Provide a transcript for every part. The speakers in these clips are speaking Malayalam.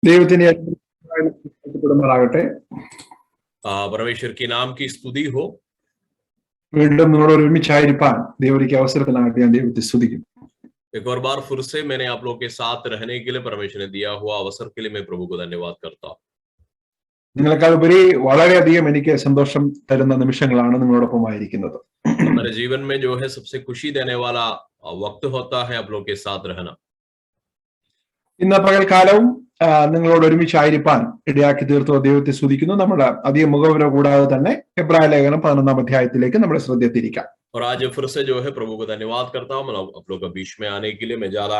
ദൈവത്തിന് परमेश्वर के नाम की स्तुति हो। വീണ്ടും നിങ്ങളോട് ഒരുമിച്ചായിരിക്കാൻ ദൈവത്തിക്ക് അവസരത്തിനായിട്ട് ഞാൻ ദൈവത്തെ സ്തുതിക്കുന്നു. एक और बार फिर से मैंने आप लोगों के साथ रहने के लिए परमेश्वर ने दिया हुआ अवसर के लिए मैं प्रभु को धन्यवाद करता हूँ। നിങ്ങളെക്കാൾ ഉപരി വളരെയധികം എനിക്ക് സന്തോഷം തരുന്ന നിമിഷങ്ങളാണ് നിങ്ങളോടൊപ്പം ആയിരിക്കുന്നത്. हमारे जीवन में जो है सबसे खुशी देने वाला वक्त होता है आप लोग के साथ रहना। ഇന്ന് പകൽക്കാലവും നിങ്ങളോട് ഒരുമിച്ചായിരിക്കാൻ ഇടയാക്കി തീർത്ത ദൈവത്തെ സ്തുതിക്കുന്നു. നമ്മുടെ അധികം മുഖവര കൂടാതെ തന്നെ എബ്രായ ലേഖനം 11-ാം അധ്യായത്തിലേക്ക് നമ്മുടെ ശ്രദ്ധ തിരിക്കാം. और आज फिर से जो है प्रभु को धन्यवाद करता हूँ। आप लोग के बीच में आने के लिए मैं ज्यादा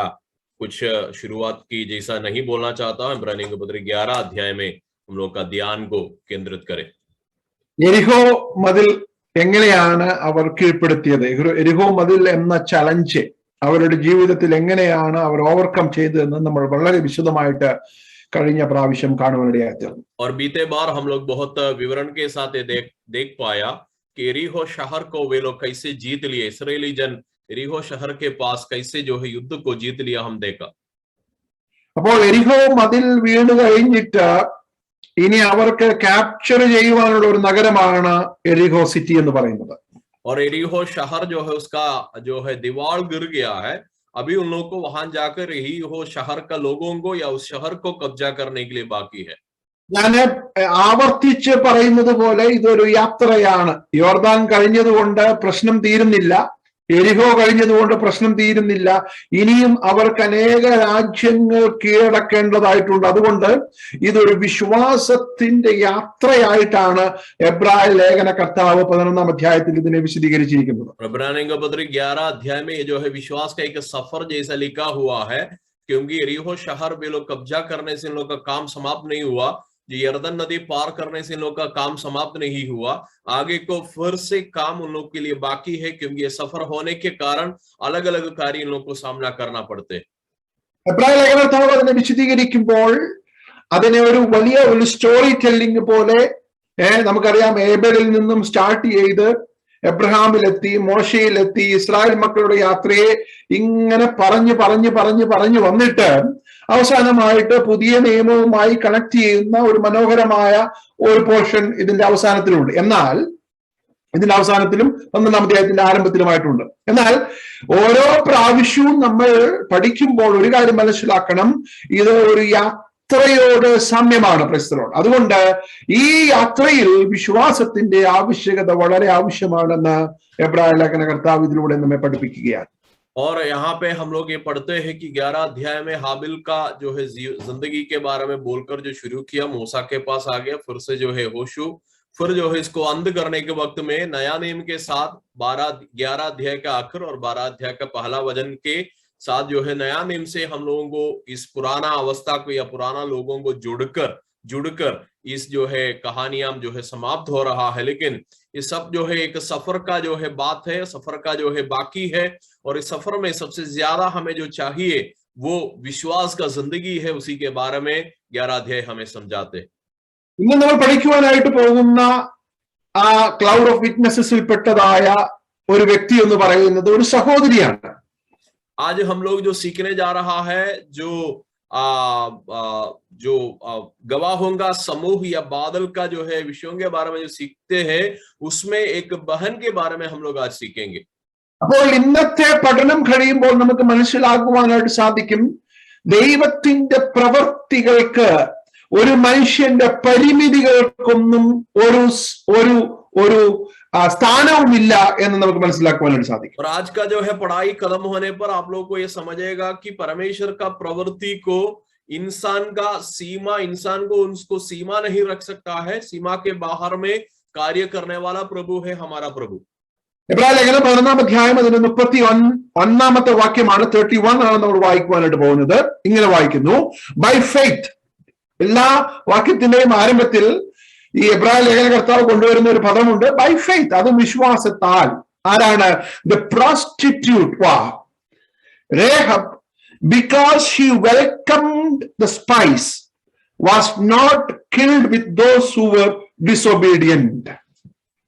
कुछ शुरुआत की जैसा नहीं बोलना चाहता हूँ। इब्रानियों के पत्र 11 अध्याय में हम लोग का ध्यान को केंद्रित करें। എരിഹോ മതിൽ എങ്ങനെയാണ് അവർ കീഴ്പ്പെടുത്തിയത്? എരിഹോ മതിൽ എന്ന ചലഞ്ച് അവരുടെ ജീവിതത്തിൽ എങ്ങനെയാണ് അവർ ഓവർകം ചെയ്തതെന്ന് നമ്മൾ വളരെ വിശദമായിട്ട് കഴിഞ്ഞ പ്രാവശ്യം കാണുവാനിടയായി തീർന്നു. और बीते बार हम लोग बहुत विवरण के साथ देख पाया कि एरीहो शहर को वे लोग कैसे जीत लिए। इस्राएली जन एरीहो शहर के पास कैसे जो है युद्ध को जीत लिया हम देखा। അപ്പോൾ എരിഹോ മതിൽ വീണ് കഴിഞ്ഞിട്ട് ഇനി അവർക്ക് ക്യാപ്ചർ ചെയ്യുവാനുള്ള ഒരു നഗരമാണ് എരിഹോ സിറ്റി എന്ന് പറയുന്നത്. और एरीहो शहर जो है उसका जो है दीवार गिर गया है। अभी उन लोगों को वहां जाकर एरीहो शहर का लोगों को या उस शहर को कब्जा करने के लिए बाकी है। ഞാൻ ആവർത്തിച്ച് പറയുന്നത് പോലെ ഇതൊരു യാത്രയാണ്. യോർദാൻ കഴിഞ്ഞതുകൊണ്ട് പ്രശ്നം തീരുന്നില്ല, എരിഹോ കഴിഞ്ഞതുകൊണ്ട് പ്രശ്നം തീരുന്നില്ല. ഇനിയും അവർക്ക് അനേക രാജ്യങ്ങൾ കീഴടക്കേണ്ടതായിട്ടുണ്ട്. അതുകൊണ്ട് ഇതൊരു വിശ്വാസത്തിന്റെ യാത്രയായിട്ടാണ് എബ്രായ ലേഖന കർത്താവ് 11-ാം അധ്യായത്തിൽ ഇതിനെ വിശദീകരിച്ചിരിക്കുന്നത്. इब्रानियों का पत्र 11 अध्याय में ये जो है विश्वास का एक सफर जैसा लिखा हुआ है, क्योंकि एरीहो शहर वे लोग कब्जा करने से इन लोग का काम समाप्त नहीं हुआ। जो यरदन नदी पार करने से इन लोग का काम समाप्त नहीं हुआ। आगे को फिर से काम उन लोग के लिए बाकी है, क्योंकि ये सफर होने के कारण अलग अलग कार्य इन लोग को सामना करना पड़ते हैं। എബ്രായ ലേഖനകർത്താവ് അതിനെ വിശദീകരിക്കുമ്പോൾ അതിനെ ഒരു വലിയ ഒരു സ്റ്റോറി ടെല്ലിംഗ് പോലെ നമുക്കറിയാം. ഏബലിൽ നിന്നും സ്റ്റാർട്ട് ചെയ്ത് എബ്രഹാമിലെത്തി, മോശയിലെത്തി, ഇസ്രായേൽ മക്കളുടെ യാത്രയെ ഇങ്ങനെ പറഞ്ഞു വന്നിട്ട് അവസാനമായിട്ട് പുതിയ നിയമവുമായി കണക്ട് ചെയ്യുന്ന ഒരു മനോഹരമായ ഒരു പോർഷൻ ഇതിന്റെ അവസാനത്തിലുണ്ട്. എന്നാൽ ഇതിന്റെ അവസാനത്തിലും 11-ാം അധ്യായത്തിന്റെ ആരംഭത്തിലുമായിട്ടുണ്ട്. എന്നാൽ ഓരോ പ്രാവശ്യവും നമ്മൾ പഠിക്കുമ്പോൾ ഒരു കാര്യം മനസ്സിലാക്കണം, ഇത് ഒരു യാത്രയോട് സാമ്യമാണ്. പ്രസ്തലോട്. അതുകൊണ്ട് ഈ യാത്രയിൽ വിശ്വാസത്തിന്റെ ആവശ്യകത വളരെ ആവശ്യമാണെന്ന് എബ്രായ ലേഖന കർത്താവ് ഇതിലൂടെ നമ്മെ പഠിപ്പിക്കുകയാണ്. और यहाँ पे हम लोग ये पढ़ते हैं कि 11 अध्याय में हाबिल का जो है जिंदगी के बारे में बोलकर जो शुरू किया, मूसा के पास आ गया, फिर से जो है होशू, फिर जो है इसको अंत करने के वक्त में नया नियम के साथ 11 अध्याय का आखिर और 12 अध्याय का पहला वचन के साथ जो है नया नियम से हम लोगों को इस पुराना अवस्था को या पुराना लोगों को जुड़कर इस जो है कहानियां जो है समाप्त हो रहा है। लेकिन ये सब जो है एक सफर का जो है बात है, सफर का जो है बाकी है। और इस सफर में सबसे ज्यादा हमें जो चाहिए वो विश्वास का जिंदगी है। उसी के बारे में 11 अध्याय हमें समझाते हैं। ഇന്ന് നമ്മൾ പഠിക്കുവാനായിട്ട് പോകുന്ന ആ ക്ലൗഡ് ഓഫ് വിറ്റ്നസസിൽ പെട്ടതായ ഒരു വ്യക്തി എന്ന് പറയുന്നത് ഒരു സഹോദരിയാണ്. आज हम लोग जो सीखने जा रहा है, जो गवाहों का समूह या बादल का जो है विषयों के बारे में जो सीखते हैं, उसमें एक बहन के बारे में हम लोग आज सीखेंगे। അപ്പോൾ ഇന്നത്തെ പഠനം കഴിയുമ്പോൾ നമുക്ക് മനസ്സിലാക്കുവാനായിട്ട് സാധിക്കും, ദൈവത്തിന്റെ പ്രവൃത്തികൾക്ക് ഒരു മനുഷ്യന്റെ പരിമിതികൾക്കൊന്നും ഒരു സ്ഥാനവുമില്ല എന്ന് നമുക്ക് മനസ്സിലാക്കുവാനായിട്ട് സാധിക്കും. और आज का जो है पढ़ाई खत्म होने पर आप लोग को ये समझेगा कि परमेश्वर का प्रवृत्ति को इंसान का सीमा, इंसान को उसको सीमा नहीं रख सकता है। सीमा के बाहर में कार्य करने वाला प्रभु है हमारा प्रभु। എബ്രായ ലേഖനം 11-ാം അധ്യായം അതിന്റെ 31-ാമത്തെ വാക്യമാണ്, 31 ആണ് നമ്മൾ വായിക്കുവാനായിട്ട് പോകുന്നത്. ഇങ്ങനെ വായിക്കുന്നു, ബൈ ഫെയ്ത്ത്. എല്ലാ വാക്യത്തിന്റെയും ആരംഭത്തിൽ ഈ എബ്രായ ലേഖന കർത്താവ് കൊണ്ടുവരുന്ന ഒരു പദമുണ്ട്, ബൈ ഫെയ്ത്ത്. അത് വിശ്വാസത്താൽ. ആരാണ്? The prostitute Rahab, because she welcomed the spies, was not killed with those who were disobedient.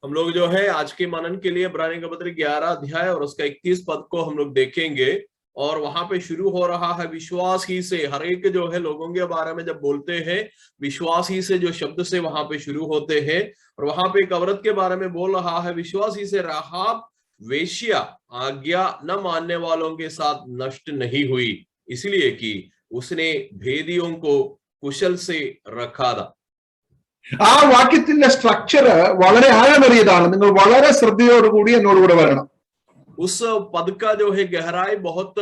हम लोग जो है आज के मनन के लिए इब्रानियों का पत्र 11 अध्याय और उसका 31 पद को हम लोग देखेंगे और वहां पे शुरू हो रहा है विश्वास ही से। हर एक जो है लोगों के बारे में जब बोलते हैं विश्वास ही से जो शब्द से वहां पे शुरू होते हैं, और वहां पे एक औरत के बारे में बोल रहा है विश्वास ही से राहाब वेश्या आज्ञा न मानने वालों के साथ नष्ट नहीं हुई, इसलिए कि उसने भेदियों को कुशल से रखा था। ആ വാക്യത്തിന്റെ സ്ട്രക്ചർ വളരെ ആഴമേറിയതാണ്. നിങ്ങൾ വളരെ ശ്രദ്ധയോടുകൂടി എന്നോടുകൂടെ വരണം. उस पद का जो है गहराई बहुत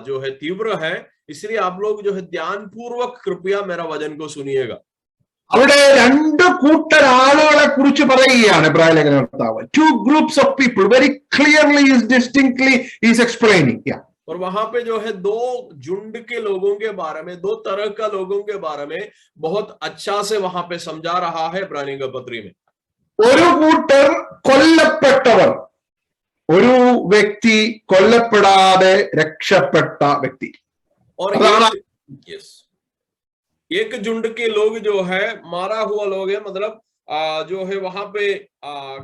जो है तीव्र है, इसलिए आप लोग जो है ध्यान पूर्वक कृपया मेरा वचन को सुनिएगा. അവിടെ രണ്ട് കൂട്ടർ ആളുകളെ കുറിച്ച് പറയുകയാണ് ഇബ്രായ ലേഖനകർത്താവ്. Two groups of people very clearly is distinctly is explaining. और वहां पे जो है दो झुंड के लोगों के बारे में, दो तरह का लोगों के बारे में बहुत अच्छा से वहां पे समझा रहा है इब्रानी का पत्री में. ഒരു കൂട്ടർ കൊല്ലപ്പെട്ടവർ, ഒരു വ്യക്തി കൊല്ലപ്പെടാതെ രക്ഷപ്പെട്ട വ്യക്തി. और एक झुंड के लोग जो है मारा हुआ लोग है, मतलब जो है वहां पे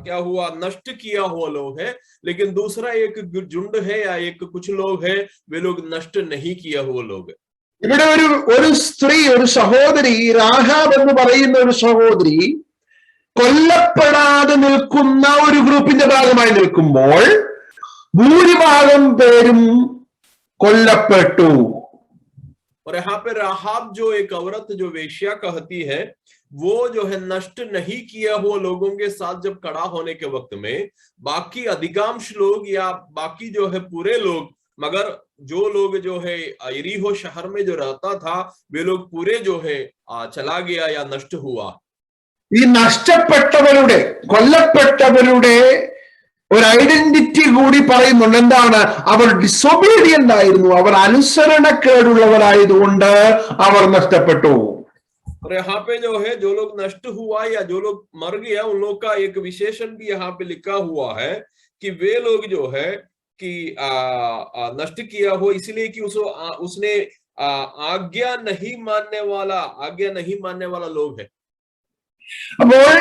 क्या हुआ, नष्ट किया हुआ लोग है. लेकिन दूसरा एक झुंड है या एक कुछ लोग है, वे लोग नष्ट नहीं किया हुआ लोग है. ഇവിടെ ഒരു സ്ത്രീ, ഒരു സഹോദരി, രാഹാബ് എന്ന് പറയുന്ന ഒരു സഹോദരി കൊല്ലപ്പെടാതെ നിൽക്കുന്ന ഒരു ഗ്രൂപ്പിന്റെ ഭാഗമായി നിൽക്കുമ്പോൾ ഭൂരിഭാഗം പേരും കൊല്ലപ്പെട്ടു. और यहाँ पे राहाब जो एक औरत जो वेश्या कहती है, वो जो है नष्ट नहीं किया हुआ लोगों के साथ जब खड़ा होने के वक्त में बाकी अधिकांश लोग या बाकी जो है पूरे लोग, मगर जो लोग जो है यरीहो शहर में जो रहता था वे लोग पूरे जो है चला गया या नष्ट हुआ. ഈ നഷ്ടപ്പെട്ടവരുടെ, കൊല്ലപ്പെട്ടവരുടെ ഒരു ഐഡന്റിറ്റി കൂടി പറയുന്നുണ്ട്. എന്താണ്? അവർ ഡിസൊബീഡിയന്റ് ആയിരുന്നു, അവർ അനുസരണക്കേടുള്ളവരായതുകൊണ്ട് അവർ നഷ്ടപ്പെട്ടു. और यहाँ पे जो है जो लोग नष्ट हुआ या जो लोग मर गया, उन लोग का एक विशेषण भी यहाँ पे लिखा हुआ है कि वे लोग जो है कि नष्ट किया हो इसलिए कि उसने आज्ञा नहीं मानने वाला लोग है. അപ്പോൾ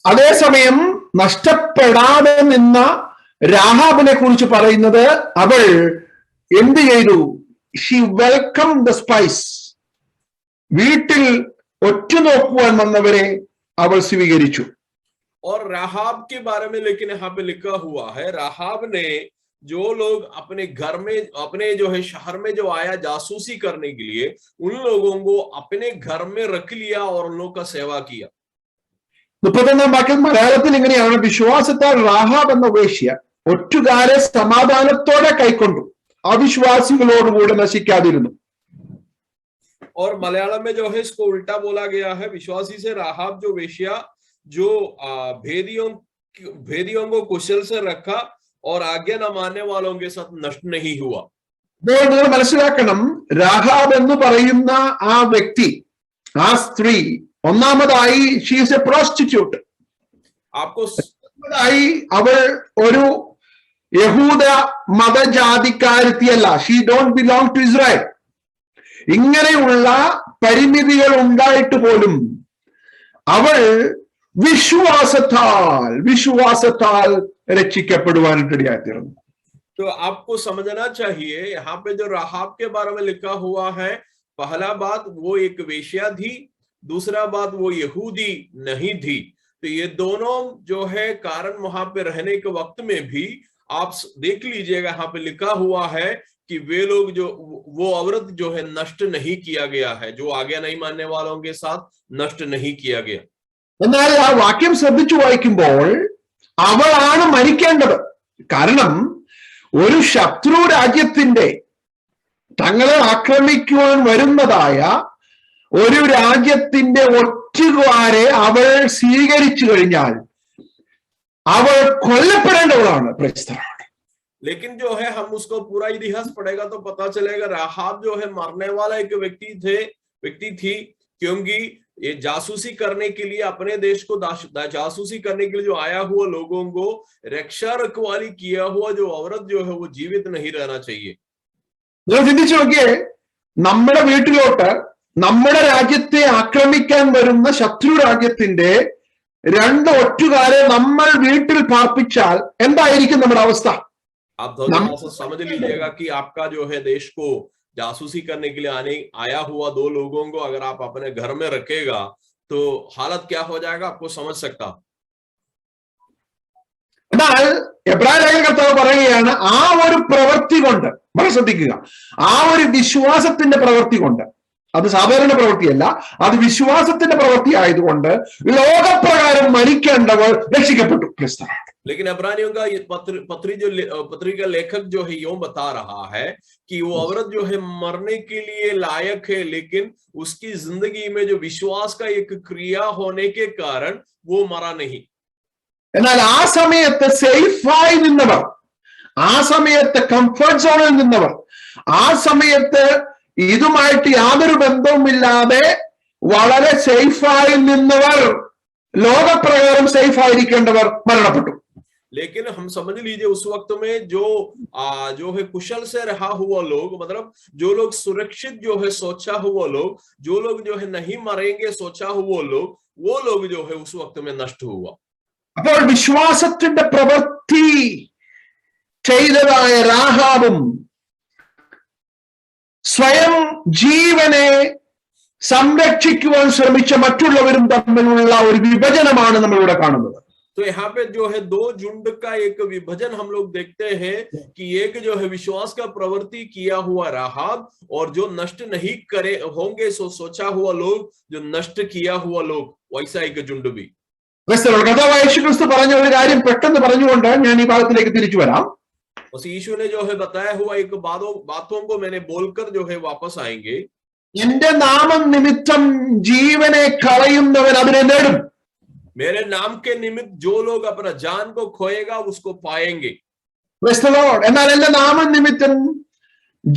അതേസമയം നഷ്ടപ്പെടാതെ നിന്ന രാഹാബിനെ കുറിച്ച് പറയുന്നത് അവൾ എന്ത് ചെയ്തു? She welcome the spice. വീട്ടിൽ ഒറ്റുനോക്കുവാൻ വന്നവരെ അവൾ സ്വീകരിച്ചു. और राहाब के बारे में लेकिन यहाँ पे लिखा हुआ है, राहाब ने जो लोग अपने घर में, अपने जो है शहर में जो आया जासूसी करने के लिए, उन लोगों को अपने घर में रख लिया और उन लोगों का सेवा किया. 31 വാക്യം മലയാളത്തിൽ ഇങ്ങനെയാണ്: വിശ്വാസത്താൽ റാഹാബ് എന്ന വേശ്യ ഒറ്റുകാരെ സമാധാനത്തോടെ കൈക്കൊണ്ടു, അവിശ്വാസികളോടുകൂടെ നശിക്കാതിരുന്നു. और मलयालम में जो है इसको उल्टा बोला गया है, विश्वासी से राहाब जो वेश्या जो भेदियों को कुशल से रखा और आज्ञा न मानने वालों के साथ नष्ट नहीं हुआ. നിങ്ങൾ മനസ്സിലാക്കണം, രാഹാബ് എന്ന് പറയുന്ന ആ വ്യക്തി, ആ സ്ത്രീ, ഒന്നാമതായി ഷീ ഈസ് എ പ്രോസ്റ്റിറ്റ്യൂട്ട്. ഒന്നാമതായി അവൾ ഒരു യഹൂദ മതജാതിക്കാരത്തിയല്ല. She don't belong to Israel. ഇങ്ങനെയുള്ള പരിമിതികൾ ഉണ്ടായിട്ട് പോലും അവൾ വിശ്വാസത്താൽ രക്ഷിക്കപ്പെടുവാനിടയായിത്തീർന്നു. तो आपको समझना चाहिए यहाँ पे जो राहाब के बारे में लिखा हुआ है, पहला बात वो एक वेश्या थी, दूसरा बात वो यहूदी नहीं थी. तो ये दोनों जो है कारण वहां पे रहने के वक्त में भी आप देख लीजिएगा, यहाँ पे लिखा हुआ है कि वे लोग जो वो औरत जो है नष्ट नहीं किया गया है, जो आज्ञा नहीं मानने वालों के साथ नष्ट नहीं किया गया. എന്നാൽ ആ വാക്യം ശ്രദ്ധിച്ചു വായിക്കുമ്പോൾ അവളാണ് മരിക്കേണ്ടത്. കാരണം ഒരു ശത്രു രാജ്യത്തിന്റെ, തങ്ങളെ ആക്രമിക്കുവാൻ വരുന്നതായ ഒരു രാജ്യത്തിന്റെ ഒറ്റുകാരെ അവൾ സ്വീകരിച്ചു കഴിഞ്ഞാൽ അവൾ കൊല്ലപ്പെടേണ്ടവളാണ്. लेकिन जो है हम उसको पूरा इतिहास पढ़ेगा तो पता चलेगा राहाब जो है मरने वाला एक व्यक्ति थी, क्योंकि ये जासूसी करने के लिए, अपने देश को जासूसी करने के लिए जो आया हुआ लोगों को रक्षा रखवाली किया हुआ जो औरत जो है वो जीवित नहीं रहना चाहिए. ചിന്തിച്ചു നോക്കിയേ, നമ്മുടെ വീട്ടിലോട്ട് നമ്മുടെ രാജ്യത്തെ ആക്രമിക്കാൻ വരുന്ന ശത്രു രാജ്യത്തിന്റെ രണ്ട് ഒറ്റുകാരെ നമ്മൾ വീട്ടിൽ പാർപ്പിച്ചാൽ എന്തായിരിക്കും നമ്മുടെ അവസ്ഥ? आप थोड़ा सा समझ लीजिएगा कि आपका जो है देश को जासूसी करने के लिए आया हुआ 2 लोगों को अगर आप अपने घर में रखेगा तो हालत क्या हो जाएगा आपको समझ सकता। എന്നാൽ എബ്രായ ലേഖന കർത്താവ് പറയുകയാണ് ആ ഒരു പ്രവൃത്തി കൊണ്ട്, വളരെ ശ്രദ്ധിക്കുക, ആ ഒരു വിശ്വാസത്തിന്റെ പ്രവൃത്തി കൊണ്ട്, അത് സാധാരണ പ്രവൃത്തിയല്ല, അത് വിശ്വാസത്തിന്റെ പ്രവൃത്തി ആയതുകൊണ്ട് ലോകപ്രകാരം മരിക്കേണ്ടവർ രക്ഷിക്കപ്പെട്ടു. लेकिन इब्रानियों का ये पत्री का लेखक जो है यूं बता रहा है कि वो औरत जो है मरने के लिए लायक है, लेकिन उसकी जिंदगी में जो विश्वास का एक क्रिया होने के कारण वो मरा नहीं। എന്നാൽ ആ സമയത്ത് സേഫായി നിന്നവർ, ആ സമയത്ത് കംഫർട്ട് സോണിൽ നിന്നവർ, ആ സമയത്ത് ഇതുമായിട്ട് യാതൊരു ബന്ധവുമില്ലാതെ വളരെ സേഫായി നിന്നവർ, ലോകപ്രകാരം സേഫായിരിക്കേണ്ടവർ മരണപ്പെട്ടു. लेकिन हम समझ लीजिए उस वक्त में जो है कुशल से रहा हुआ लोग, मतलब जो लोग सुरक्षित जो है सोचा हुआ लोग, जो लोग जो है नहीं मरेंगे सोचा हुआ लोग, वो लोग जो है उस वक्त में नष्ट हुआ। അപ്പോൾ വിശ്വാസത്തിന്റെ പ്രവൃത്തി ചെയ്തതായ രാഹാബും സ്വയം ജീവനെ സംരക്ഷിക്കുവാൻ ശ്രമിച്ച മറ്റുള്ളവരും തമ്മിലുള്ള ഒരു വിഭജനമാണ് നമ്മളിവിടെ കാണുന്നത്. तो यहाँ पे जो है 2 झुंड का एक विभाजन हम लोग देखते हैं कि एक जो है विश्वास का प्रवृत्ति किया हुआ राहाब और जो नष्ट नहीं करे होंगे सोचा हुआ लोग, जो नष्ट किया हुआ लोग, वैसा एक झुंड भी। കർത്താവായ യേശുക്രിസ്തു പറഞ്ഞ ഒരു കാര്യം പെട്ടെന്ന് പറഞ്ഞുകൊണ്ട് ഞാൻ ഈ ഭാഗത്തിലേക്ക് തിരിച്ചു വരാം. उस यीशु ने जो है बताया हुआ एक बातों को मैंने बोलकर जो है वापस आएंगे। എന്റെ നാമം നിമിത്തം ജീവനെ കളയുന്നവൻ അതിനെ നേടും. मेरे नाम के निमित्त जो लोग अपना जान को खोएगा उसको पाएंगे। എന്നാൽ എന്റെ നാമം നിമിത്തം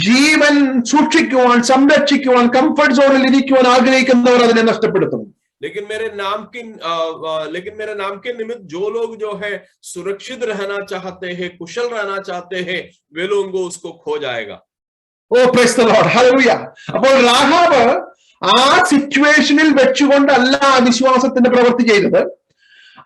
ജീവൻ സൂക്ഷിക്കുവാൻ, സംരക്ഷിക്കുവാൻ, കംഫർട്ട് സോണിൽ ഇരിക്കുവാൻ ആഗ്രഹിക്കുന്നവർ അതിനെ നഷ്ടപ്പെടുത്തും. लेकिन मेरे नाम के निमित्त जो लोग जो है सुरक्षित रहना चाहते हैं, कुशल रहना चाहते हैं, वे लोगों को उसको खो जाएगा। ഓ പ്രൈസ് ദി ലോർഡ്, ഹല്ലേലൂയ. അപ്പോൾ രാഹാബ് ആ സിറ്റുവേഷനിൽ വെച്ചുകൊണ്ടല്ല വിശ്വാസത്തിന്റെ പ്രവൃത്തി ചെയ്തത്.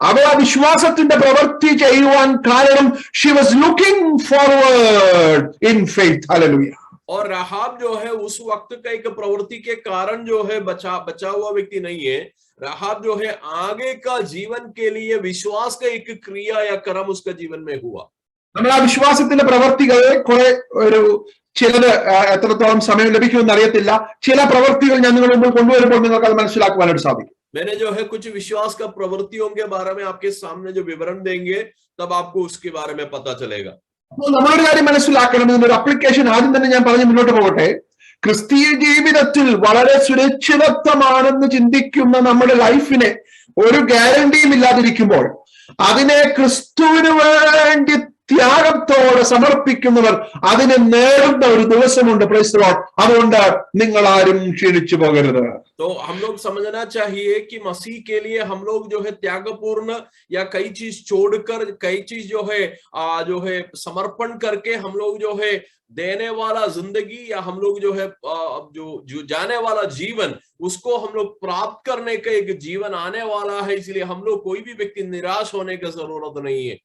അവൾ ആ വിശ്വാസത്തിന്റെ പ്രവൃത്തി ചെയ്യുവാൻ കാരണം she was looking forward in faith. Hallelujah. और राहाब जो है उस वक्त का एक प्रवृत्ति के कारण जो है बचा हुआ व्यक्ति नहीं है। राहाब जो है आगे का जीवन के लिए विश्वास का एक क्रिया या कर्म उसका जीवन में हुआ। നമ്മൾ ആ വിശ്വാസത്തിന്റെ പ്രവൃത്തികളെ കുറെ ചിലത് എത്രത്തോളം സമയം ലഭിക്കുമെന്ന് അറിയത്തില്ല. ചില പ്രവൃത്തികൾ ഞാൻ നിങ്ങളുടെ മുമ്പിൽ കൊണ്ടുവരുമ്പോൾ നിങ്ങൾക്ക് അത് മനസ്സിലാക്കുവാനായിട്ട് സാധിക്കും. मैंने जो है कुछ विश्वास का प्रवृत्तियों के बारे में आपके सामने जो विवरण देंगे तब आपको उसके बारे में पता चलेगा। നമ്മളൊരു കാര്യം മനസ്സിലാക്കണം. ഇതിന്റെ ഒരു അപ്ലിക്കേഷൻ ആദ്യം തന്നെ ഞാൻ പറഞ്ഞ് മുന്നോട്ട് പോകട്ടെ. ക്രിസ്തീയ ജീവിതത്തിൽ വളരെ സുരക്ഷിതത്വമാണെന്ന് ചിന്തിക്കുന്ന നമ്മുടെ ലൈഫിനെ ഒരു ഗ്യാരണ്ടിയും ഇല്ലാതിരിക്കുമ്പോൾ അതിനെ ക്രിസ്തുവിന് വേണ്ടി ത്യാഗത്തോടെ സമർപ്പിക്കുന്നവർ അതിനെ നേടുന്ന ഒരു ദിവസമുണ്ട്. Praise the Lord. അതുകൊണ്ട് നിങ്ങൾ ആരും ക്ഷീണിച്ചു പോകരുത്. तो हम लोग समझना चाहिए कि मसीह के लिए हम लोग जो है त्यागपूर्ण या कई चीज छोड़कर, कई चीज जो है समर्पण करके हम लोग जो है देने वाला जिंदगी या हम लोग जो है जो जाने वाला जीवन, उसको हम लोग प्राप्त करने का एक जीवन आने वाला है। इसलिए हम लोग कोई भी व्यक्ति निराश होने की जरूरत नहीं है।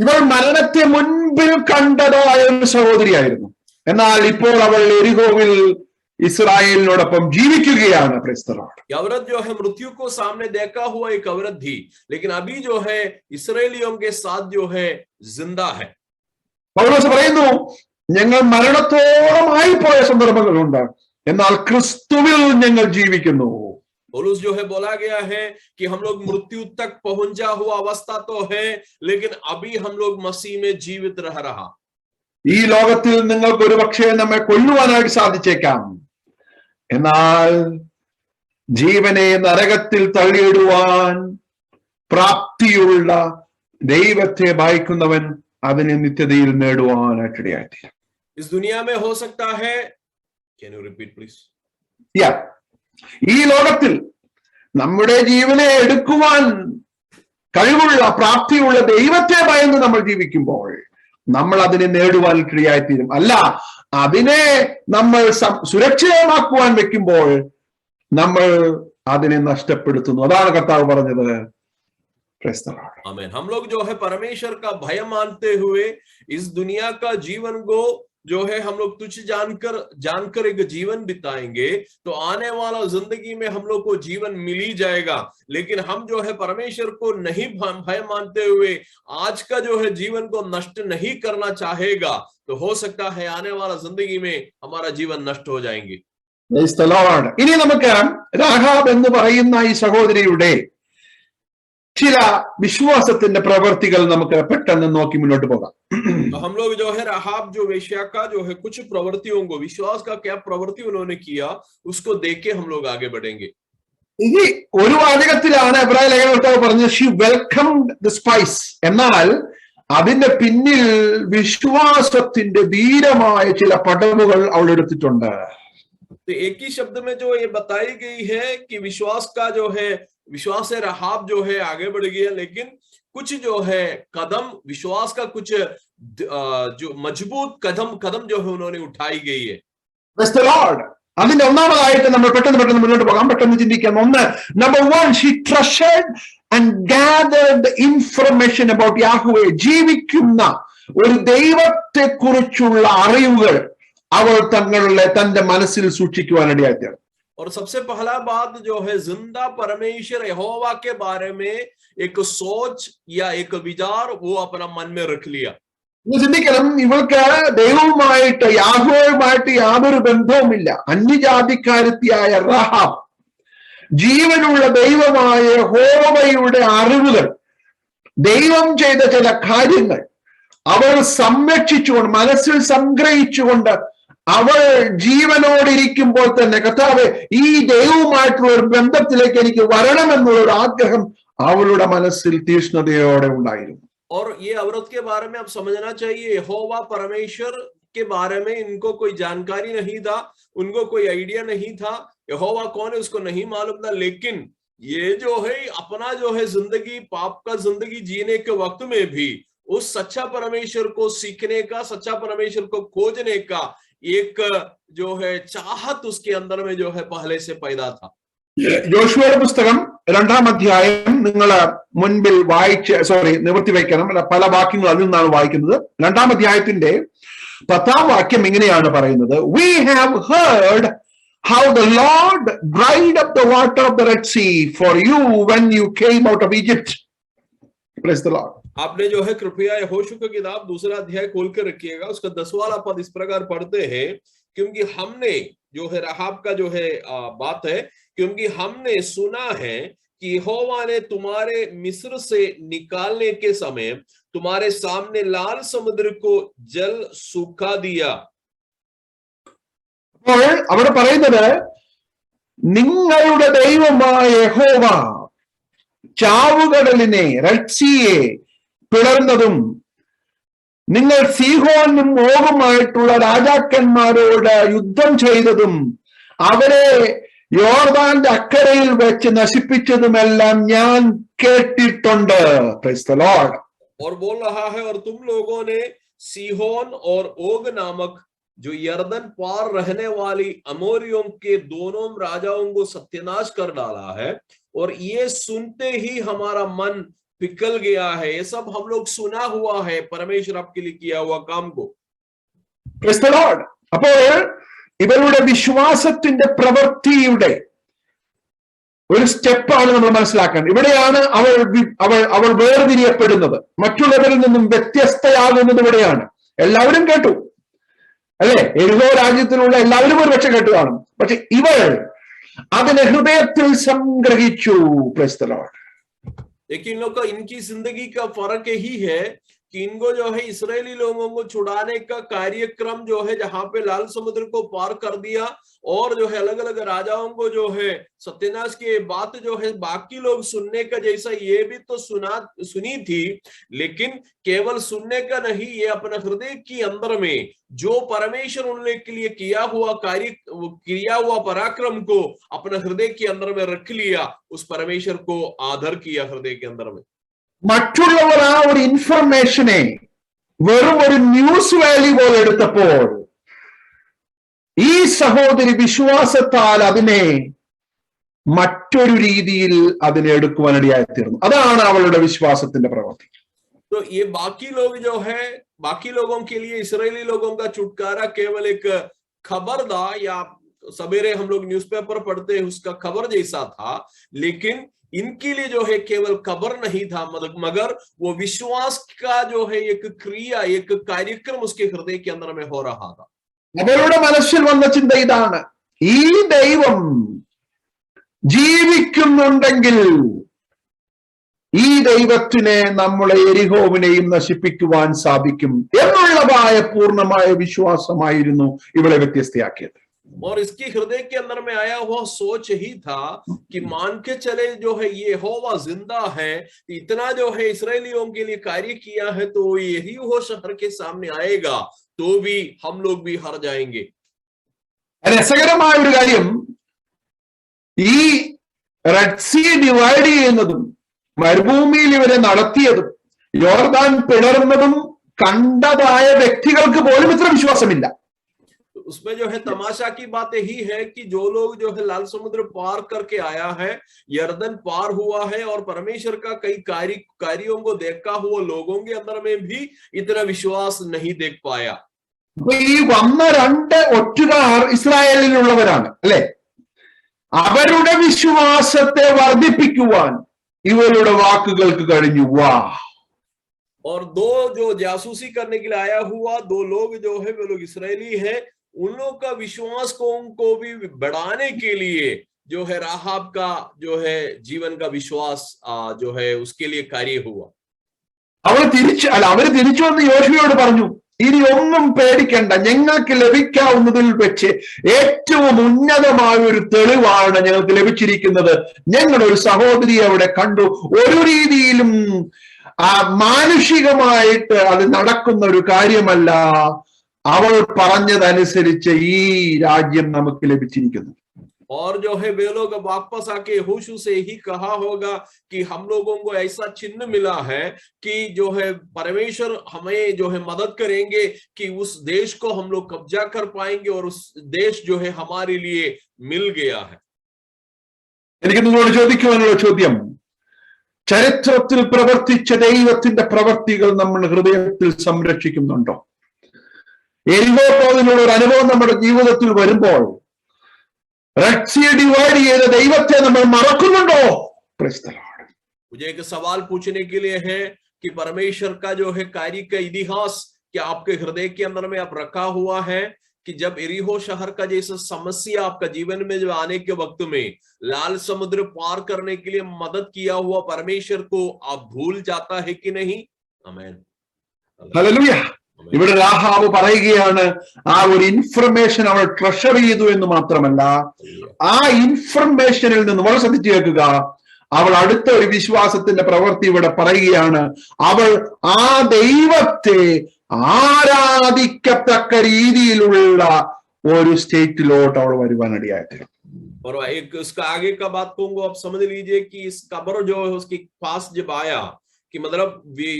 ഇവൾ മരണത്തെ മുൻപിൽ കണ്ടതായ ഒരു സഹോദരിയായിരുന്നു. എന്നാൽ ഇപ്പോൾ അവൾ എരിഹോവിൽ ഇസ്രായേലിനോടൊപ്പം ജീവിക്കുകയാണ്. Price the Lord. औरत जो है मृत्यु को सामने देखा हुआ एक औरत थी, लेकिन अभी जो है इस्राएलियों के साथ जो है जिंदा है। പൗലോസ് പറയുന്നു, ഞങ്ങൾ മരണത്തോളമായി പോയ സന്ദർഭങ്ങളുണ്ട്, എന്നാൽ ക്രിസ്തുവിൽ ഞങ്ങൾ ജീവിക്കുന്നു. पौलुस जो है बोला गया है कि हम लोग मृत्यु तक पहुंचा हुआ अवस्था तो है, लेकिन अभी हम लोग मसीह में जीवित रह रहा। ഈ ലോകത്തിൽ നിങ്ങൾക്ക് ഒരു പക്ഷേ നമ്മെ കൊല്ലുവാനായിട്ട് സാധിച്ചേക്കാം, എന്നാൽ ജീവനെ നരകത്തിൽ തള്ളിയിടുവാൻ പ്രാപ്തിയുള്ള ദൈവത്തെ ഭയക്കുന്നവൻ അതിനെ നിത്യതയിൽ നേടുവാനായിട്ടിടയായി. इस दुनिया में हो सकता है, कैन यू रिपीट प्लीज? ഈ ലോകത്തിൽ നമ്മുടെ ജീവനെ എടുക്കുവാൻ കഴിവുള്ള പ്രാപ്തിയുള്ള ദൈവത്തെ ഭയന്ന് നമ്മൾ ജീവിക്കുമ്പോൾ നമ്മൾ അതിനെ നേടുവാൻ ഇടയായിത്തീരും. അല്ല, അതിനെ നമ്മൾ സുരക്ഷിതമാക്കുവാൻ വെക്കുമ്പോൾ നമ്മൾ അതിനെ നഷ്ടപ്പെടുത്തുന്നു. അതാണ് കർത്താവ് പറഞ്ഞത്. Praise the Lord. आमीन। हम लोग जो है परमेश्वर का भय मानते हुए इस दुनिया का जीवन को जो है हम लोग तुच्छ जानकर एक जीवन बिताएंगे तो आने वाला जिंदगी में हम लोग को जीवन मिल ही जाएगा। लेकिन हम जो है परमेश्वर को नहीं भय मानते हुए आज का जो है जीवन को नष्ट नहीं करना चाहेगा तो हो सकता है आने वाला जिंदगी में हमारा जीवन नष्ट हो जाएंगे। Praise the Lord. ഇനി നമുക്ക് രാഹാബ് എന്ന് പറയുന്ന ഈ സഹോദരിയുടെ ചില വിശ്വാസത്തിന്റെ പ്രവൃത്തികൾ നമുക്ക് പെട്ടെന്ന് നോക്കി മുന്നോട്ട് പോകാം. तो हम लोग जो है राहाब जो वेश्या का जो है कुछ प्रवृत्तियों को विश्वास का क्या प्रवृत्ति उन्होंने किया उसको देख के हम लोग आगे बढ़ेंगे। ഇനി ഒരു വാചകത്തിലാണ് എബ്രായ ലേഖനകർത്താവ് പറഞ്ഞത് ഷീ വെൽക്കംഡ് ദ സ്പൈസ്. എന്നാൽ അതിന്റെ പിന്നിൽ വിശ്വാസത്തിന്റെ ധീരമായ ചില പടവുകൾ അവൾ എടുത്തിട്ടുണ്ട്. तो एक ही शब्द में जो ये बताई गई है कि विश्वास का जो है विश्वास से राहाब जो है आगे बढ़ गया लेकिन कुछ जो है कदम विश्वास का कुछ जो मजबूत कदम जो है उन्होंने उठाई गई है। Praise the Lord. അതിന്റെ ഒന്നാമതായിട്ട് നമ്മൾ പെട്ടെന്ന് മുന്നോട്ട് പോകാം, പെട്ടെന്ന് ചിന്തിക്കാം. ഒന്ന്, number 1, she treasured and gathered information about Yahweh. ജീവിക്കുന്ന ഒരു ദൈവത്തെ കുറിച്ചുള്ള അറിവുകൾ അവൾ തന്റെ മനസ്സിൽ സൂക്ഷിക്കുവാനിടയായി. और सबसे पहला बात जो है जिंदा परमेश्वर यहोवा के बारे में एक सोच या एक विचार वो अपना मन में रख लिया. ചിന്തിക്കണം, ഇവൾക്ക് ദൈവവുമായിട്ട് യാഹോവയുമായിട്ട് യാതൊരു ബന്ധവുമില്ല. അന്യജാതിക്കാരത്തിയായ റഹാബ് ജീവനുള്ള ദൈവമായ യഹോവയുടെ അറിവുകൾ, ദൈവം ചെയ്ത ചില കാര്യങ്ങൾ അവൾ സംരക്ഷിച്ചുകൊണ്ട് മനസ്സിൽ സംഗ്രഹിച്ചുകൊണ്ട് അവൾ ജീവനോടിരിക്കുമ്പോൾ തന്നെ കർത്താവേ ഈ ദൈവവുമായിട്ടുള്ള ഒരു ബന്ധത്തിലേക്ക് എനിക്ക് വരണമെന്നുള്ള ഒരു ആഗ്രഹം അവളുടെ മനസ്സിൽ തീക്ഷ്ണതയോടെ ഉണ്ടായിരുന്നു. और ये औरत के बारे में आप समझना चाहिए यहोवा परमेश्वर के बारे में इनको कोई जानकारी नहीं था, उनको कोई आइडिया नहीं था, यहोवा कौन है उसको नहीं मालूम था। लेकिन ये जो है अपना जो है जिंदगी पाप का जिंदगी जीने के वक्त में भी उस सच्चा परमेश्वर को सीखने का, सच्चा परमेश्वर को खोजने का एक जो है चाहत उसके अंदर में जो है पहले से पैदा था. യോശുവയുടെ പുസ്തകം 2-ാം അധ്യായം നിങ്ങൾ മുൻപിൽ നിവർത്തി വയ്ക്കണം. പല വാക്യങ്ങൾ അതിൽ നിന്നാണ് വായിക്കുന്നത്. 2-ാം അധ്യായത്തിന്റെ 10-ാം വാക്യം ഇങ്ങനെയാണ് പറയുന്നത്, we have heard how the Lord dried up the water of the Red Sea for you when you came out of Egypt. Praise the Lord. आपने जो है कृपया यहोशू की किताब 2रा अध्याय खोल कर रखिएगा, उसका 10वां पद इस प्रकार पढ़ते हैं, क्योंकि हमने जो है राहाब का जो है बात है, क्योंकि हमने सुना है कि यहोवा ने तुम्हारे मिस्र से निकालने के समय तुम्हारे सामने लाल समुद्र को जल सूखा दिया. അപ്പോൾ അവിടെ പറയുന്നത് നിങ്ങളുടെ ദൈവമായ യഹോവ ചാവുകടലിനെ റെഡ്സിയെ പിളർന്നതും നിങ്ങൾ സീഹോനും ഓഗുമായിട്ടുള്ള രാജാക്കന്മാരോട് യുദ്ധം ചെയ്തതും അവരെ യോർദാന്റെ അക്കരയിൽ വെച്ച് നശിപ്പിച്ചതുമെല്ലാം ഞാൻ കേട്ടിട്ടുണ്ട്. Praise the Lord. और बोल रहा है और तुम लोगों ने सीहोन और ओग नामक जो यर्दन पार रहने वाली अमोरियों के दोनों राजाओं को सत्यानाश कर डाला है, और ये सुनते ही हमारा मन पिघल गया है. ये सब हम लोग सुना हुआ है परमेश्वर आपके लिए किया हुआ काम को. Praise the Lord. അപ്പോൾ ഇവരുടെ വിശ്വാസത്തിന്റെ പ്രവൃത്തിയുടെ ഒരു സ്റ്റെപ്പാണ് നമ്മൾ മനസ്സിലാക്കേണ്ടത്. ഇവിടെയാണ് അവൾ വേർതിരിയപ്പെടുന്നത്, മറ്റുള്ളവരിൽ നിന്നും വ്യത്യസ്തയാകുന്നത് ഇവിടെയാണ്. എല്ലാവരും കേട്ടു അല്ലെ, എരിഹോ രാജ്യത്തിലുള്ള എല്ലാവരും ഒരു പക്ഷെ കേട്ടു കാണും, പക്ഷെ ഇവൾ അതിനെ ഹൃദയത്തിൽ സംഗ്രഹിച്ചു. Praise the Lord. लेकिन इन लोग का इनकी जिंदगी का फर्क यही है कि इनको जो है इस्राएली लोगों को छुड़ाने का कार्यक्रम जो है जहां पे लाल समुद्र को पार कर दिया और जो है अलग अलग राजाओं को जो है सत्यानाश की बात जो है बाकी लोग सुनने का जैसा ये भी तो सुनी थी, लेकिन केवल सुनने का नहीं, ये अपने हृदय के अंदर में जो परमेश्वर उनके के लिए किया हुआ पराक्रम को अपने हृदय के अंदर में रख लिया, उस परमेश्वर को आदर किया हृदय के अंदर में. മറ്റുള്ളവർ ആ ഒരു ഇൻഫർമേഷനെ വെറും ഒരു ന്യൂസ് വാല്യൂ പോലെ എടുത്തപ്പോൾ ഈ സഹോദരി വിശ്വാസത്താൽ അതിനെ മറ്റൊരു രീതിയിൽ അതിനെ എടുക്കുവാനിടയായി തീർന്നു. അതാണ് അവളുടെ വിശ്വാസത്തിന്റെ പ്രവൃത്തി. तो ये बाकी लोग जो है, बाकी लोगों के लिए इस्राएली लोगों का छुटकारा केवल एक खबर था, या सवेरे हम लोग न्यूज़पेपर पढ़ते हैं उसका खबर जैसा था, लेकिन इनके लिए जो है केवल खबर नहीं था, मगर वो विश्वास का जो है एक क्रिया, एक कार्यक्रम उसके हृदय के अंदर में हो रहा था. അവളുടെ മനസ്സിൽ വന്ന ചിന്ത ഇതാണ്: ഈ ദൈവം ജീവിക്കുന്നുണ്ടെങ്കിൽ ഈ ദൈവത്തിനെ നമ്മളെ എരിഹോവിനെയും നശിപ്പിക്കുവാൻ സാധിക്കും എന്നുള്ളതായ പൂർണ്ണമായ വിശ്വാസമായിരുന്നു ഇവളെ വ്യത്യസ്തയാക്കിയത്. और इसकी हृदय के अंदर में आया हुआ सोच ही था कि मान के चले जो है ये यहोवा जिंदा है, इतना जो है इस्राएलियों के लिए कार्य किया है, तो यही वो शहर के सामने आएगा तो भी हम लोग भी हार जाएंगे. രസകരമായ ഒരു കാര്യം, ഈ റെഡ് സീ ഡിവൈഡ് ചെയ്യുന്നതും മരുഭൂമിയിൽ ഇവരെ നടത്തിയതും യോർദാൻ പിളർന്നതും കണ്ടതായ വ്യക്തികൾക്ക് പോലും ഇത്ര വിശ്വാസമില്ല. उसमें जो है तमाशा की बात यही है कि जो लोग जो है लाल समुद्र पार करके आया है, यर्दन पार हुआ है, और परमेश्वर का कई कार्यों को देखा हुआ लोगों के अंदर में भी इतना विश्वास नहीं देख पाया. ഈ വന്ന രണ്ട് ഒറ്റുകാർ ഇസ്രായേലിലുള്ളവരാണ് അല്ലെ? അവരുടെ വിശ്വാസത്തെ വർദ്ധിപ്പിക്കുവാൻ ഇവരുടെ വാക്കുകൾക്ക് കഴിഞ്ഞു. വാ! और दो जो जासूसी करने के लिए आया हुआ दो लोग जो है वे लोग इसराइली हैं, उन लोग का विश्वास को भी बढ़ाने के लिए जो है राहाब का जो है जीवन का विश्वास जो है उसके लिए कार्य हुआ. അവര് തിരിച്ചു വന്ന് യോശുവയോട് പറഞ്ഞു, ഇനി ഒന്നും പേടിക്കണ്ട, ഞങ്ങൾക്ക് ലഭിക്കാവുന്നതിൽ വെച്ച് ഏറ്റവും ഉന്നതമായ ഒരു തെളിവാണ് ഞങ്ങൾക്ക് ലഭിച്ചിരിക്കുന്നത്. ഞങ്ങളൊരു സഹോദരി അവിടെ കണ്ടു. ഒരു രീതിയിലും മാനുഷികമായിട്ട് അത് നടക്കുന്ന ഒരു കാര്യമല്ല. അവൾ പറഞ്ഞതനുസരിച്ച് ഈ രാജ്യം നമുക്ക് ലഭിച്ചിരിക്കുന്നു. और जो है वे लोग वापस आके यहोशू से ही कहा होगा कि हम लोगों को ऐसा चिन्ह मिला है कि जो है परमेश्वर हमें जो है मदद करेंगे कि उस देश को हम लोग कब्जा कर पाएंगे, और उस देश जो है हमारे लिए मिल गया है. എനിക്ക് നിങ്ങളോട് ചോദിക്കുവാനുള്ള ചോദ്യം, ചരിത്രത്തിൽ പ്രവർത്തിച്ച ദൈവത്തിന്റെ പ്രവർത്തികൾ നമ്മൾ ഹൃദയത്തിൽ സംരക്ഷിക്കുന്നുണ്ടോ? എരിഹോ പോലുള്ള ഒരു അനുഭവം നമ്മുടെ ജീവിതത്തിൽ വരുമ്പോൾ റെഡ് സീ ഡിവൈഡ് ചെയ്ത ദൈവത്തെ നമ്മൾ മറക്കുന്നുണ്ടോ? Price the Lord. मुझे एक सवाल पूछने के लिए है कि परमेश्वर का जो है कार्य का इतिहास क्या आपके हृदय के अंदर में आप रखा हुआ है कि जब एरिहो शहर का जैसा समस्या आपका जीवन में जो आने के वक्त में लाल समुद्र पार करने के लिए मदद किया हुआ परमेश्वर को आप भूल जाता है कि नहीं? आमीन. ഹല്ലേലൂയ. ഇവിടെ രാഹാബ് പറയുകയാണ്, ആ ഒരു ഇൻഫർമേഷൻ അവൾ ട്രഷർ ചെയ്തു എന്ന് മാത്രമല്ല, ആ ഇൻഫർമേഷനിൽ നിന്ന് വളരെ ശ്രദ്ധിച്ചു കേൾക്കുക, അവൾ അടുത്ത ഒരു വിശ്വാസത്തിന്റെ പ്രവൃത്തി ഇവിടെ പറയുകയാണ്. അവൾ ആ ദൈവത്തെ ആരാധിക്കത്തക്ക രീതിയിലുള്ള ഒരു സ്റ്റേറ്റിലോട്ട് അവൾ വരുവാനിടയായിട്ട്. और एक उसका आगे का बात कहूंगा, आप समझ लीजिए कि इस कब्र जो है उसके पास जब आया, कि मतलब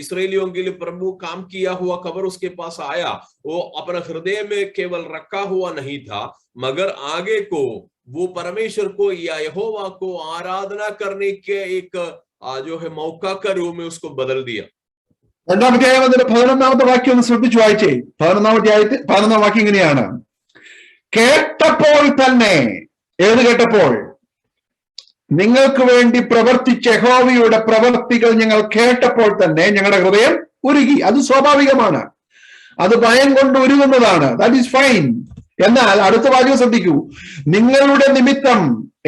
इस्राएलियों के लिए प्रभु काम किया हुआ खबर उसके पास आया, वो अपने हृदय में केवल रखा हुआ नहीं था, मगर आगे को वो परमेश्वर को या यहोवा को आराधना करने के एक जो है मौका का रूप में उसको बदल दिया. 11ാമത്തെ വാക്യം ഒന്ന് ശ്രദ്ധിച്ചു വായിച്ചേ. 11ാം വാക്യം ഇങ്ങനെയാണ്: കേട്ടപ്പോൾ തന്നെ, ഏത് കേട്ടപ്പോൾ? നിങ്ങൾക്ക് വേണ്ടി പ്രവർത്തിച്ച യഹോവയുടെ പ്രവർത്തികൾ ഞങ്ങൾ കേട്ടപ്പോൾ തന്നെ ഞങ്ങളുടെ ഹൃദയം ഉരുകി. അത് സ്വാഭാവികമാണ്, അത് ഭയം കൊണ്ട് ഉരുകുന്നതാണ്. That is fine. എന്നാൽ അടുത്ത വാക്യം ശ്രദ്ധിക്കൂ: നിങ്ങളുടെ നിമിത്തം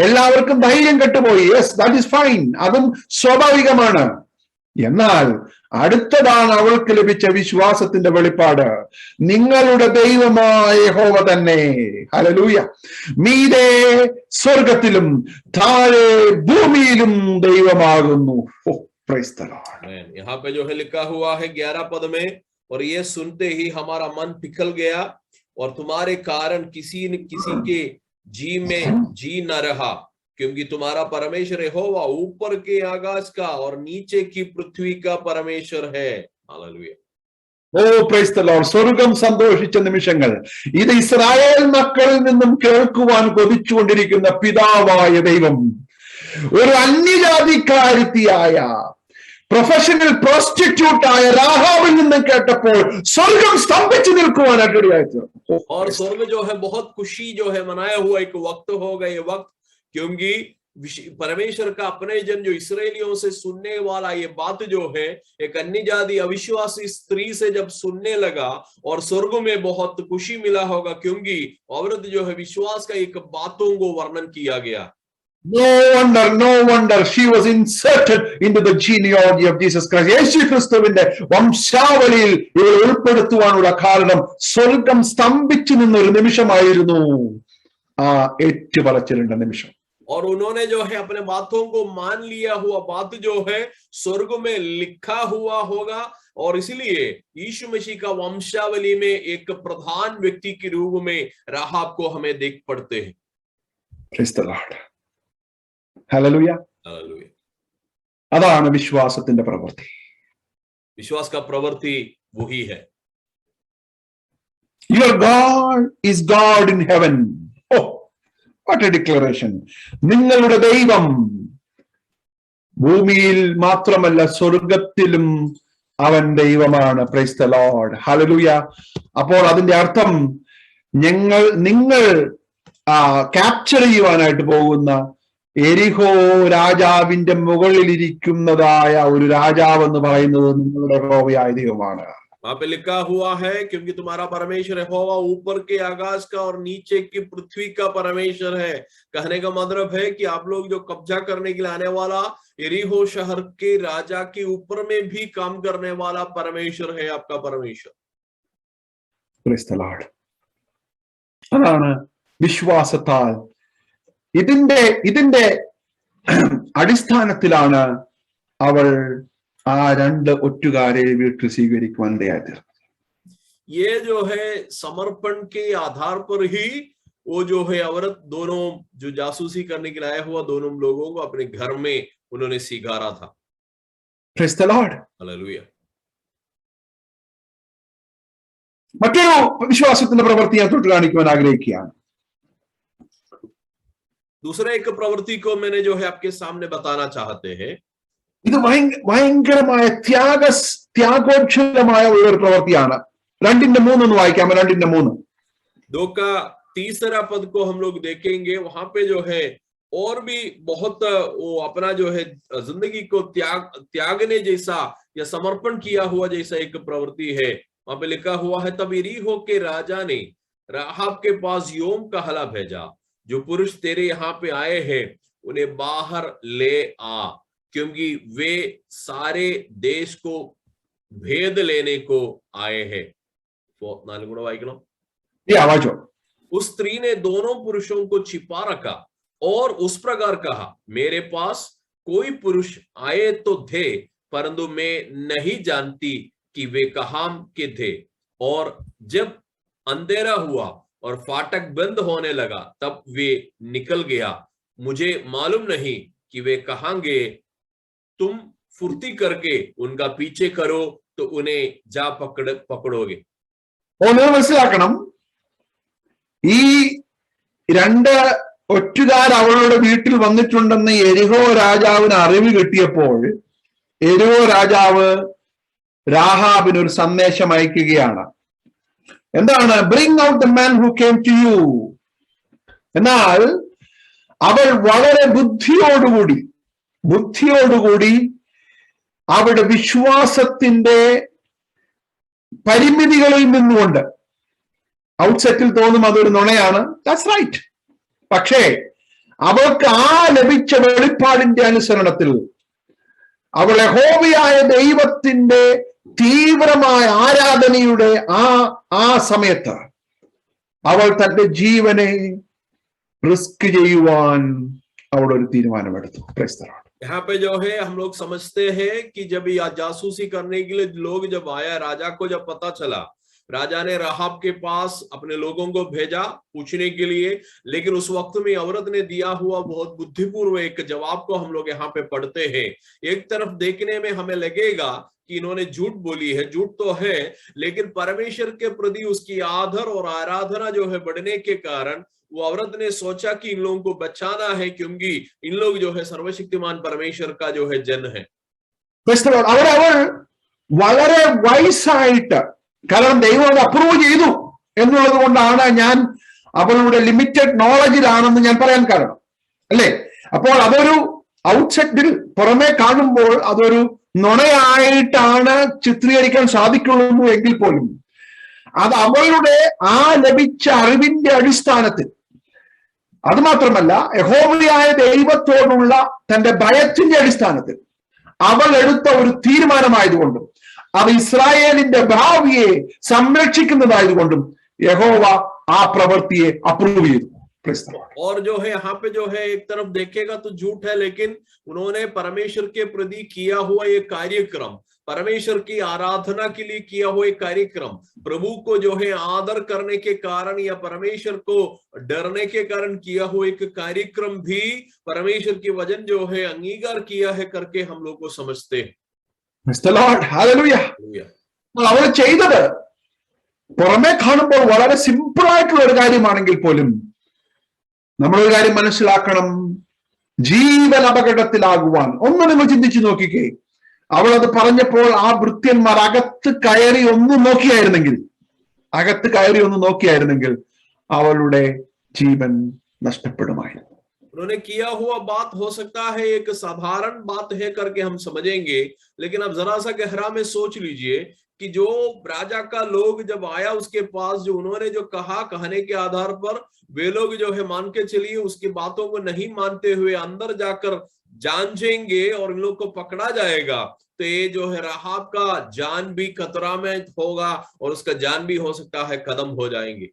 എല്ലാവർക്കും ധൈര്യം കെട്ടുപോയി. യെസ്, ദാറ്റ് ഈസ് ഫൈൻ, അതും സ്വാഭാവികമാണ്. എന്നാൽ അടുത്തതാണ് അവൾക്ക് ലഭിച്ച വിശ്വാസത്തിന്റെ വെളിപ്പാട്. നിങ്ങളുടെ ദൈവമായ യഹോവ തന്നെ, ഹല്ലേലൂയ, മീതെ സ്വർഗത്തിലും താഴെ ഭൂമിയിലും ദൈവമാകുന്നു. Price the Lord. यहाँ पे जो है लिखा हुआ है 11 पद में, और ये सुनते ही हमारा मन पिघल गया, और तुम्हारे कारण किसी न किसी के जी में जी न रहा, क्योंकि तुम्हारा परमेश्वर यहोवा ऊपर के आकाश का और नीचे की पृथ्वी का परमेश्वर है. Hallelujah. Oh praise the Lord. സ്വർഗം സന്തോഷിച്ച നിമിഷങ്ങൾ. ഇത് ഇസ്രായേൽ മക്കളിൽ നിന്നും കേൾക്കുവാൻ കൊതിച്ചുകൊണ്ടിരിക്കുന്ന പിതാവായ ദൈവം ഒരു അന്യജാതിക്കാരിയായ പ്രൊഫഷണൽ പ്രോസ്റ്റിറ്റ്യൂട്ടായ രാഹാബിൽ നിന്ന് കേട്ടപ്പോൾ സ്വർഗം സ്തംഭിച്ചു നിൽക്കുവാനായിട്ട് ഇടയായിത്തീർന്നു. और स्वर्ग जो है बहुत खुशी जो है मनाया हुआ एक वक्त होगा ये वक्त, क्योंकि परमेश्वर का अपने जन जो इसराइलियों से सुनने वाला ये बात जो है एक अन्य जाति अविश्वासी स्त्री से जब सुनने लगा, और स्वर्ग में बहुत खुशी मिला होगा क्योंकि औरत जो है विश्वास का एक बातों को वर्णन किया गया. No wonder she was inserted into the genealogy of Jesus Christ. യേശു ക്രിസ്തുവിന്റെ വംശാവലിയിൽ ഇവർ ഉൾപ്പെടുത്തുവാനുള്ള കാരണം സ്വർഗം സ്തംഭിച്ചു നിന്ന ഒരു നിമിഷമായിരുന്നു ആ ഏറ്റുപറച്ചിലിന്റെ നിമിഷം. और उन्होंने जो है अपने बातों को मान लिया हुआ बात जो है स्वर्ग में लिखा हुआ होगा, और इसलिए यीशु मसीह का वंशावली में एक प्रधान व्यक्ति के रूप में राहाब को हमें देख पड़ते हैं. Praise the Lord. Hallelujah. Hallelujah. അതാണ് വിശ്വാസത്തിന്റെ പ്രവൃത്തി. विश्वास का प्रवृत्ति वही है. Your God is God in heaven. Oh, what a declaration. നിങ്ങളുടെ ദൈവം ഭൂമിയിൽ മാത്രമല്ല സ്വർഗത്തിലും അവൻ ദൈവമാണ്. Praise the Lord. Hallelujah. അപ്പോൾ അതിന്റെ അർത്ഥം നിങ്ങൾ ക്യാപ്ചർ ചെയ്യുവാനായിട്ട് പോകുന്ന എരിഹോ രാജാവിന്റെ മുകളിൽ ഇരിക്കുന്നതായ ഒരു രാജാവ് എന്ന് പറയുന്നത് നിങ്ങളുടെ യഹോവയായ ദൈവമാണ്. वहां पे लिखा हुआ है क्योंकि तुम्हारा परमेश्वर यहोवा ऊपर के आकाश का और नीचे की पृथ्वी का परमेश्वर है. कहने का मतलब है कि आप लोग जो कब्जा करने के लिए आने वाला यरीहो शहर के राजा के ऊपर में भी काम करने वाला परमेश्वर है आपका परमेश्वर. Praise the Lord. അതാണ് വിശ്വാസത്താൽ ഇതിന്റെ അടിസ്ഥാനത്തിലാണ് അവൾ ആ രണ്ട് ഒറ്റുകാരെ വീട്ടിൽ സ്വീകരിക്കുവാൻ ഇടയായിത്തീർന്നു. ये जो है समर्पण के आधार पर ही वो जो है औरत दोनों जो जासूसी करने के लिए आया हुआ दोनों लोगों को अपने घर में उन्होंने स्वीकारा था. Praise the Lord. Hallelujah. മറ്റൊരു വിശ്വാസത്തിന്റെ പ്രവൃത്തി ഞാൻ തൊട്ട് കാണിക്കുവാൻ ആഗ്രഹിക്കുകയാണ്. दूसरा एक प्रवृत्ति को मैंने जो है आपके सामने बताना चाहते हैं. ഇത് ഭയങ്കരമായ ത്യാഗോജ്വലമായ ഒരു പ്രവൃത്തിയാണ്. 2:3 ഒന്ന് വായിക്കാം. 2:3. 2 का तीसरा पद को हम लोग देखेंगे. वहां पे जो है और भी बहुत वो अपना जो है जिंदगी को त्यागने जैसा या समर्पण किया हुआ जैसा एक प्रवृत्ति है. वहां पे लिखा हुआ है, तब यरीहो के राजा ने राहाब के पास योम का हला भेजा, जो पुरुष तेरे यहाँ पे आए हैं उन्हें बाहर ले आ, क्योंकि वे सारे देश को भेद लेने को आए हैं. उस स्त्री ने दोनों पुरुषों को छिपा रखा और उस प्रकार कहा, मेरे पास कोई पुरुष आए तो थे, परंतु मैं नहीं जानती कि वे कहाँ के थे. और जब अंधेरा हुआ और फाटक बंद होने लगा तब वे निकल गया, मुझे मालूम नहीं कि वे कहाँ गए. तुम फुर्ती करके उनका पीछे करो तो उन्हें जा पकड़ोगे. ഒന്ന് മനസ്സിലാക്കണം, ഈ രണ്ട് ഒറ്റുകാർ അവളുടെ വീട്ടിൽ വന്നിട്ടുണ്ടെന്ന് എരിഹോ രാജാവിന് അറിവ് കിട്ടിയപ്പോൾ എരിഹോ രാജാവ് രാഹാബിന് ഒരു സന്ദേശം അയക്കുകയാണ്. എന്താണ്? Bring out the man who came to you. എന്നാൽ അവൾ വളരെ ബുദ്ധിയോടുകൂടി അവരുടെ വിശ്വാസത്തിന്റെ പരിമിതികളിൽ നിന്നുകൊണ്ട്, ഔട്ട്സെറ്റിൽ തോന്നും അതൊരു നുണയാണ്, ദാറ്റ്സ് റൈറ്റ്, പക്ഷേ അവൾക്ക് ആ ലഭിച്ച വെളിപ്പാടിന്റെ അനുസരണത്തിൽ അവൾ യഹോവയായ ദൈവത്തിന്റെ തീവ്രമായ ആരാധനയുടെ ആ സമയത്ത് അവൾ തന്റെ ജീവനെ റിസ്ക് ചെയ്യുവാൻ അവൾ ഒരു തീരുമാനമെടുത്തു. Price the Lord. यहाँ पे जो है हम लोग समझते हैं कि जब जासूसी करने के लिए लोग जब आया, राजा को जब पता चला, राजा ने राहाब के पास अपने लोगों को भेजा पूछने के लिए, लेकिन उस वक्त में औरत ने दिया हुआ बहुत बुद्धिपूर्वक एक जवाब को हम लोग यहाँ पे पढ़ते हैं. एक तरफ देखने में हमें लगेगा कि इन्होंने झूठ बोली है, झूठ तो है, लेकिन परमेश्वर के प्रति उसकी आदर और आराधना जो है बढ़ने के कारण वो औरत ने सोचा कि इन लोगों को बचाना है, क्योंकि इन लोग जो है सर्वशक्तिमान परमेश्वर का जो है जन है। അവൾ വളരെ വൈസായിട്ട്, കാരണം ദൈവം അത് അപ്രൂവ് ചെയ്തു എന്നുള്ളത് കൊണ്ടാണ് ഞാൻ അവളുടെ ലിമിറ്റഡ് നോളജിലാണെന്ന് ഞാൻ പറയാൻ കാരണം, അല്ലേ? അപ്പോൾ അതൊരു ഔട്ട്സൈഡിൽ പുറമെ കാണുമ്പോൾ അതൊരു നുണയായിട്ടാണ് ചിത്രീകരിക്കാൻ സാധിക്കുള്ളൂ എങ്കിൽ പോലും അത് അവളുടെ ആ ലഭിച്ച അറിവിന്റെ അടിസ്ഥാനത്തിൽ, അത് മാത്രമല്ല യഹോവയായ ദൈവത്തോടുള്ള തന്റെ ഭയത്തിന്റെ അടിസ്ഥാനത്തിൽ അവൾ എടുത്ത ഒരു തീരുമാനമായതുകൊണ്ടും അത് ഇസ്രായേലിന്റെ ഭാവിയെ സംരക്ഷിക്കുന്നതായതുകൊണ്ടും യഹോവ ആ പ്രവൃത്തിയെ അപ്രൂവ് ചെയ്തു. और जो है यहाँ पे जो है एक तरफ देखेगा तो झूठ है, लेकिन उन्होंने परमेश्वर के प्रति किया हुआ ये कार्यक्रम, परमेश्वर की आराधना के लिए किया हुआ एक कार्यक्रम, प्रभु को जो है आदर करने के कारण या परमेश्वर को डरने के कारण किया हुआ एक कार्यक्रम भी परमेश्वर की वचन जो है अंगीकार किया है करके हम लोग को समझते हैं। അവൾ ചെയ്തത് പുറമെ കാണുമ്പോൾ വളരെ സിമ്പിൾ ആയിട്ടുള്ള ഒരു കാര്യമാണെങ്കിൽ പോലും നമ്മളൊരു കാര്യം മനസ്സിലാക്കണം, ജീവൻ അപകടത്തിലാകുവാൻ. ഒന്ന് നിങ്ങൾ ചിന്തിച്ചു നോക്കിക്കേ, അവൾ അത് പറഞ്ഞപ്പോൾ ആ ഭൃത്യന്മാർ അകത്ത് കയറി ഒന്ന് നോക്കിയായിരുന്നെങ്കിൽ അവളുടെ ജീവൻ നഷ്ടപ്പെടുമായിരുന്നു. उन्होंने किया हुआ बात हो सकता है एक साधारण बात है करके हम समझेंगे, लेकिन अब जरा सा गहरा में सोच लीजिए कि जो राजा का लोग जब आया उसके पास, जो उन्होंने जो कहा, कहने के आधार पर वे लोग जो है मान के चलिए उसकी बातों को नहीं मानते हुए अंदर जाकर जांचेंगे और इन लोग को पकड़ा जाएगा, तो ये जो है राहाब का जान भी खतरा में होगा और उसका जान भी हो सकता है खत्म हो जाएंगे।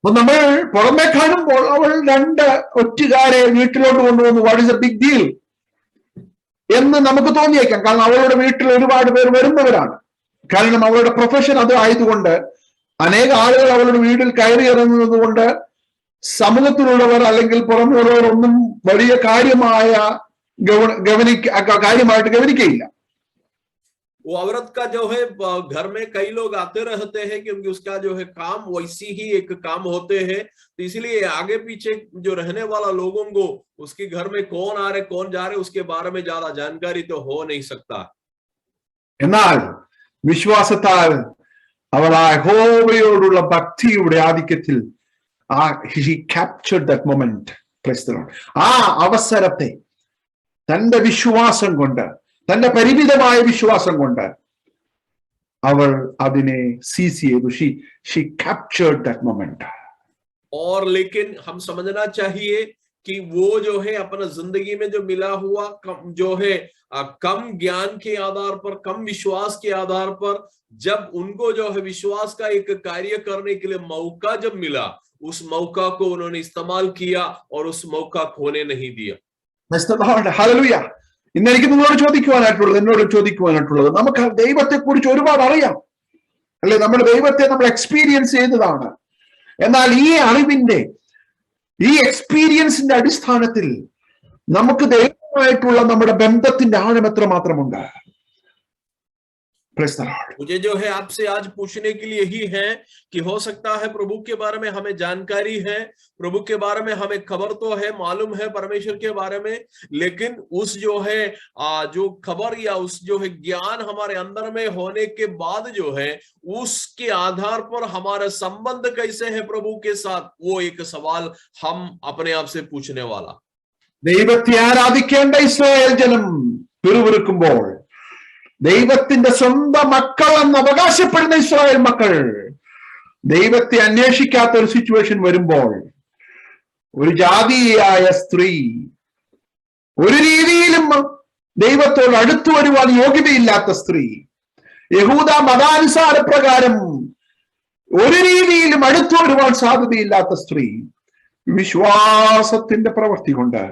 നമ്മൾ പുറമെ കാണുമ്പോൾ അവൾ 2 ഒറ്റുകാരെ വീട്ടിലോട്ട് കൊണ്ടുവന്നു, what is a big deal എന്ന് നമുക്ക് തോന്നിയേക്കാം. കാരണം അവളുടെ വീട്ടിൽ ഒരുപാട് പേർ വരുന്നവരാണ്, കാരണം അവളുടെ പ്രൊഫഷൻ അത് ആയതുകൊണ്ട് അനേക ആളുകൾ അവളുടെ വീട്ടിൽ കയറി ഇറങ്ങുന്നത് കൊണ്ട് സമൂഹത്തിലുള്ളവർ അല്ലെങ്കിൽ പുറമുള്ളവർ ഒന്നും വലിയ കാര്യമായിട്ട് ഗവനിക്കയില്ല. वो औरत का जो है घर में कई लोग आते रहते हैं क्योंकि उसका जो है काम वैसी ही एक काम होते हैं, तो इसलिए आगे पीछे जो रहने वाला लोगों को उसके घर में कौन आ रहे कौन जा रहे उसके बारे में ज्यादा जानकारी तो हो नहीं सकता। എന്നാൽ വിശ്വാസത്താൽ അവൾ ആ യഹോവയോടുള്ള ഭക്തിയുടെ ആധിക്യത്തിൽ he captured that moment. ആ അവസരത്തെ തന്റെ വിശ്വാസം കൊണ്ട്, തന്റെ പരിമിതമായ വിശ്വാസം കൊണ്ട് അവൾ അതിനെ സീസ് ചെയ്തു. she captured that moment. और लेकिन हम समझना चाहिए कि वो जो है अपना जिंदगी में जो मिला हुआ जो है कम ज्ञान के आधार पर, कम विश्वास के आधार पर, जब उनको जो है विश्वास का एक कार्य करने के लिए मौका जब मिला, उस मौका को उन्होंने इस्तेमाल किया और उस मौका खोने नहीं दिया. Hallelujah. ഇന്ന് എനിക്ക് എന്നോട് ചോദിക്കുവാനായിട്ടുള്ളത് നമുക്ക് ദൈവത്തെ കുറിച്ച് ഒരുപാട് അറിയാം, അല്ലെ? നമ്മുടെ ദൈവത്തെ നമ്മൾ എക്സ്പീരിയൻസ് ചെയ്തതാണ്. എന്നാൽ ഈ അറിവിന്റെ, ഈ എക്സ്പീരിയൻസിന്റെ അടിസ്ഥാനത്തിൽ നമുക്ക് ദൈവമായിട്ടുള്ള നമ്മുടെ ബന്ധത്തിന്റെ ആഴം എത്ര മാത്രമുണ്ട്? मुझे जो है आपसे आज पूछने के लिए ही है कि हो सकता है प्रभु के बारे में हमें जानकारी है, प्रभु के बारे में हमें खबर तो है, मालूम है परमेश्वर के बारे में, लेकिन उस जो है जो खबर या उस जो है ज्ञान हमारे अंदर में होने के बाद जो है उसके आधार पर हमारा संबंध कैसे है प्रभु के साथ, वो एक सवाल हम अपने आप से पूछने वाला. ദൈവത്തെ ആരാധിക്കേണ്ട ഇസ്രായേൽ ജനം പിറുപിറുക്കുമ്പോൾ, ദൈവത്തിന്റെ സ്വന്തം മക്കൾ എന്ന് അവകാശപ്പെടുന്ന ഇസ്രായേൽ മക്കൾ ദൈവത്തെ അന്വേഷിക്കാത്ത ഒരു സിറ്റുവേഷൻ വരുമ്പോൾ, ഒരു ജാതീയായ സ്ത്രീ ഒരു രീതിയിലും ദൈവത്തോട് അടുത്തു വരുവാൻ യോഗ്യതയില്ലാത്ത സ്ത്രീ, യഹൂദ മതാനുസാര പ്രകാരം ഒരു രീതിയിലും അടുത്തു വരുവാൻ സാധ്യതയില്ലാത്ത സ്ത്രീ, വിശ്വാസത്തിന്റെ പ്രവൃത്തി കൊണ്ട്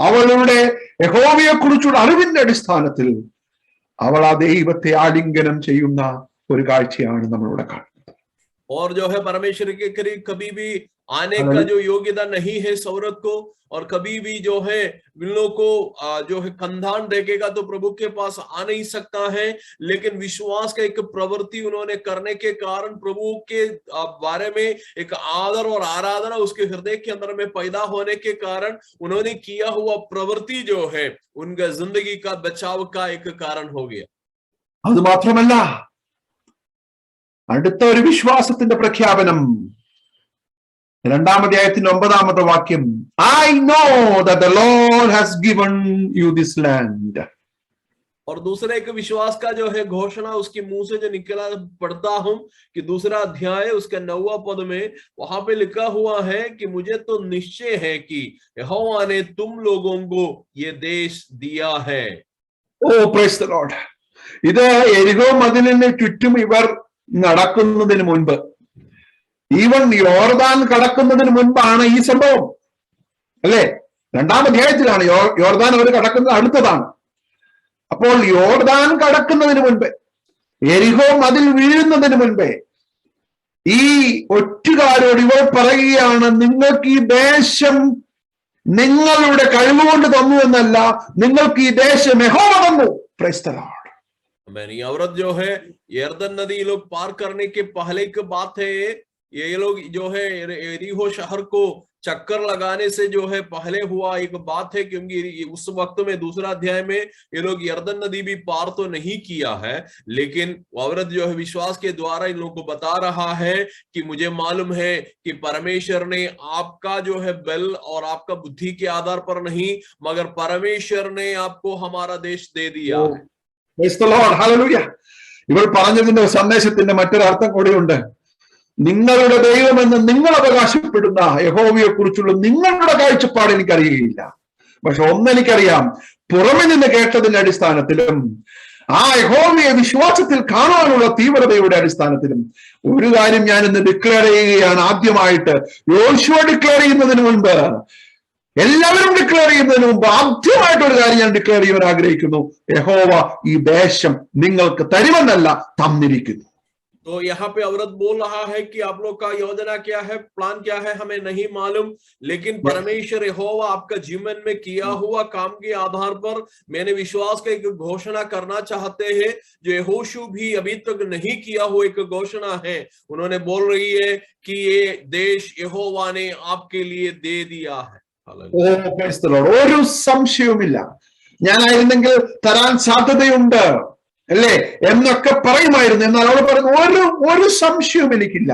അവളുടെ യഹോവയെ കുറിച്ചുള്ള അറിവിന്റെ അടിസ്ഥാനത്തിൽ അവൾ ആ ദൈവത്തെ ആലിംഗനം ചെയ്യുന്ന ഒരു കാഴ്ചയാണ് നമ്മളിവിടെ കാണുന്നത്. और जो है परमेश्वर के करीब कभी भी आने का जो योग्यता नहीं है इस औरत को, और कभी भी जो है इन लोगों को जो है कंधान देखेगा तो प्रभु के पास आ नहीं सकता है। लेकिन विश्वास का एक प्रवृत्ति उन्होंने करने के कारण प्रभु के बारे में एक आदर और आराधना उसके हृदय के अंदर में पैदा होने के कारण उन्होंने किया हुआ प्रवृत्ति जो है उनका जिंदगी का बचाव का एक कारण हो गया। അത് മാത്രമല്ല, അടുത്ത ഒരു വിശ്വാസത്തിന്റെ പ്രഖ്യാപനം 2-ാം അധ്യായത്തിന്റെ 9-ാമത്തെ വാക്യം, I know that the Lord has given you this land. और दूसरे एक विश्वास का जो है घोषणा उसके मुंह से जो निकला पढ़ता हूं कि 2 अध्याय उसके 9वां पद में वहां पे लिखा हुआ है कि मुझे तो निश्चय है कि यहोवा ने तुम लोगों को ये देश दिया है। Oh, praise the Lord. ഇത് എരിഹോ മതിലിന് ചുറ്റും ഇവർ നടക്കുന്നതിന് മുൻപ്, ഈവൻ യോർദാൻ കടക്കുന്നതിന് മുൻപാണ് ഈ സംഭവം, അല്ലേ? 2-ാം അധ്യായത്തിലാണ് യോർദാൻ അവർ കടക്കുന്നത്, അടുത്തതാണ്. അപ്പോൾ യോർദാൻ കടക്കുന്നതിന് മുൻപേ, എരിഹോ മതിൽ വീഴുന്നതിന് മുൻപേ ഈ ഒറ്റുകാരോട് ഇവർ പറയുകയാണ്, നിങ്ങൾക്ക് ഈ ദേശം നിങ്ങളുടെ കഴിവുകൊണ്ട് തന്നു എന്നല്ല, നിങ്ങൾക്ക് ഈ ദേശം യഹോവ തന്നു. Price the Lord. ये औरत जो है यरदन नदी लोग पार करने के पहले की बात है। ये लोग जो है एरीहो शहर को चक्कर लगाने से जो है पहले हुआ एक बात है, क्योंकि उस वक्त में 2 अध्याय में ये लोग यरदन नदी भी पार तो नहीं किया है, लेकिन औरत जो है विश्वास के द्वारा इन लोगों को बता रहा है कि मुझे मालूम है कि परमेश्वर ने आपका जो है बल और आपका बुद्धि के आधार पर नहीं, मगर परमेश्वर ने आपको हमारा देश दे दिया है। Praise the Lord. Hallelujah. ഇവർ പറഞ്ഞതിന്റെ സന്ദേശത്തിന്റെ മറ്റൊരു അർത്ഥം കൂടിയുണ്ട്. നിങ്ങളുടെ ദൈവമെന്ന് നിങ്ങൾ അവകാശപ്പെടുന്ന യഹോവയെ കുറിച്ചുള്ള നിങ്ങളുടെ കാഴ്ചപ്പാട് എനിക്കറിയുകയില്ല, പക്ഷെ ഒന്നെനിക്കറിയാം, പുറമെ നിന്ന് കേട്ടതിന്റെ അടിസ്ഥാനത്തിലും ആ യഹോവയെ വിശ്വാസത്തിൽ കാണാനുള്ള തീവ്രതയുടെ അടിസ്ഥാനത്തിലും ഒരു കാര്യം ഞാൻ ഇന്ന് ഡിക്ലെയർ ചെയ്യുകയാണ്. ആദ്യമായിട്ട് യോശുവ ഡിക്ലെയർ ചെയ്യുന്നതിന് മുൻപ്, എല്ലാവരും ഡിക്ലെയർ ചെയ്യുന്നതിന് മുമ്പ് ആദ്യമായിട്ട് ഒരു കാര്യം ഞാൻ ഡിക്ലെയർ ചെയ്യാൻ ആഗ്രഹിക്കുന്നു, യഹോവ ഈ ദേശം നിങ്ങൾക്ക് തരുമെന്നല്ല, തന്നിരിക്കുന്നു. तो यहाँ पे औरत बोल रहा है कि आप लोग का योजना क्या है, प्लान क्या है, हमें नहीं मालूम, लेकिन परमेश्वर यहोवा आपका जीवन में किया हुआ काम के आधार पर मैंने विश्वास का एक घोषणा करना चाहते हैं, जो यहोशू भी अभी तक नहीं किया हुआ एक घोषणा है। उन्होंने बोल रही है कि ये देश यहोवा ने आपके लिए दे दिया है। ഒരു സംശയവുമില്ല, ഞാനായിരുന്നെങ്കിൽ തരാൻ സാധ്യതയുണ്ട് അല്ലേ എന്നൊക്കെ പറയുമായിരുന്നു. എന്നാൽ അവൾ പറഞ്ഞു, ഒരു സംശയവും എനിക്കില്ല.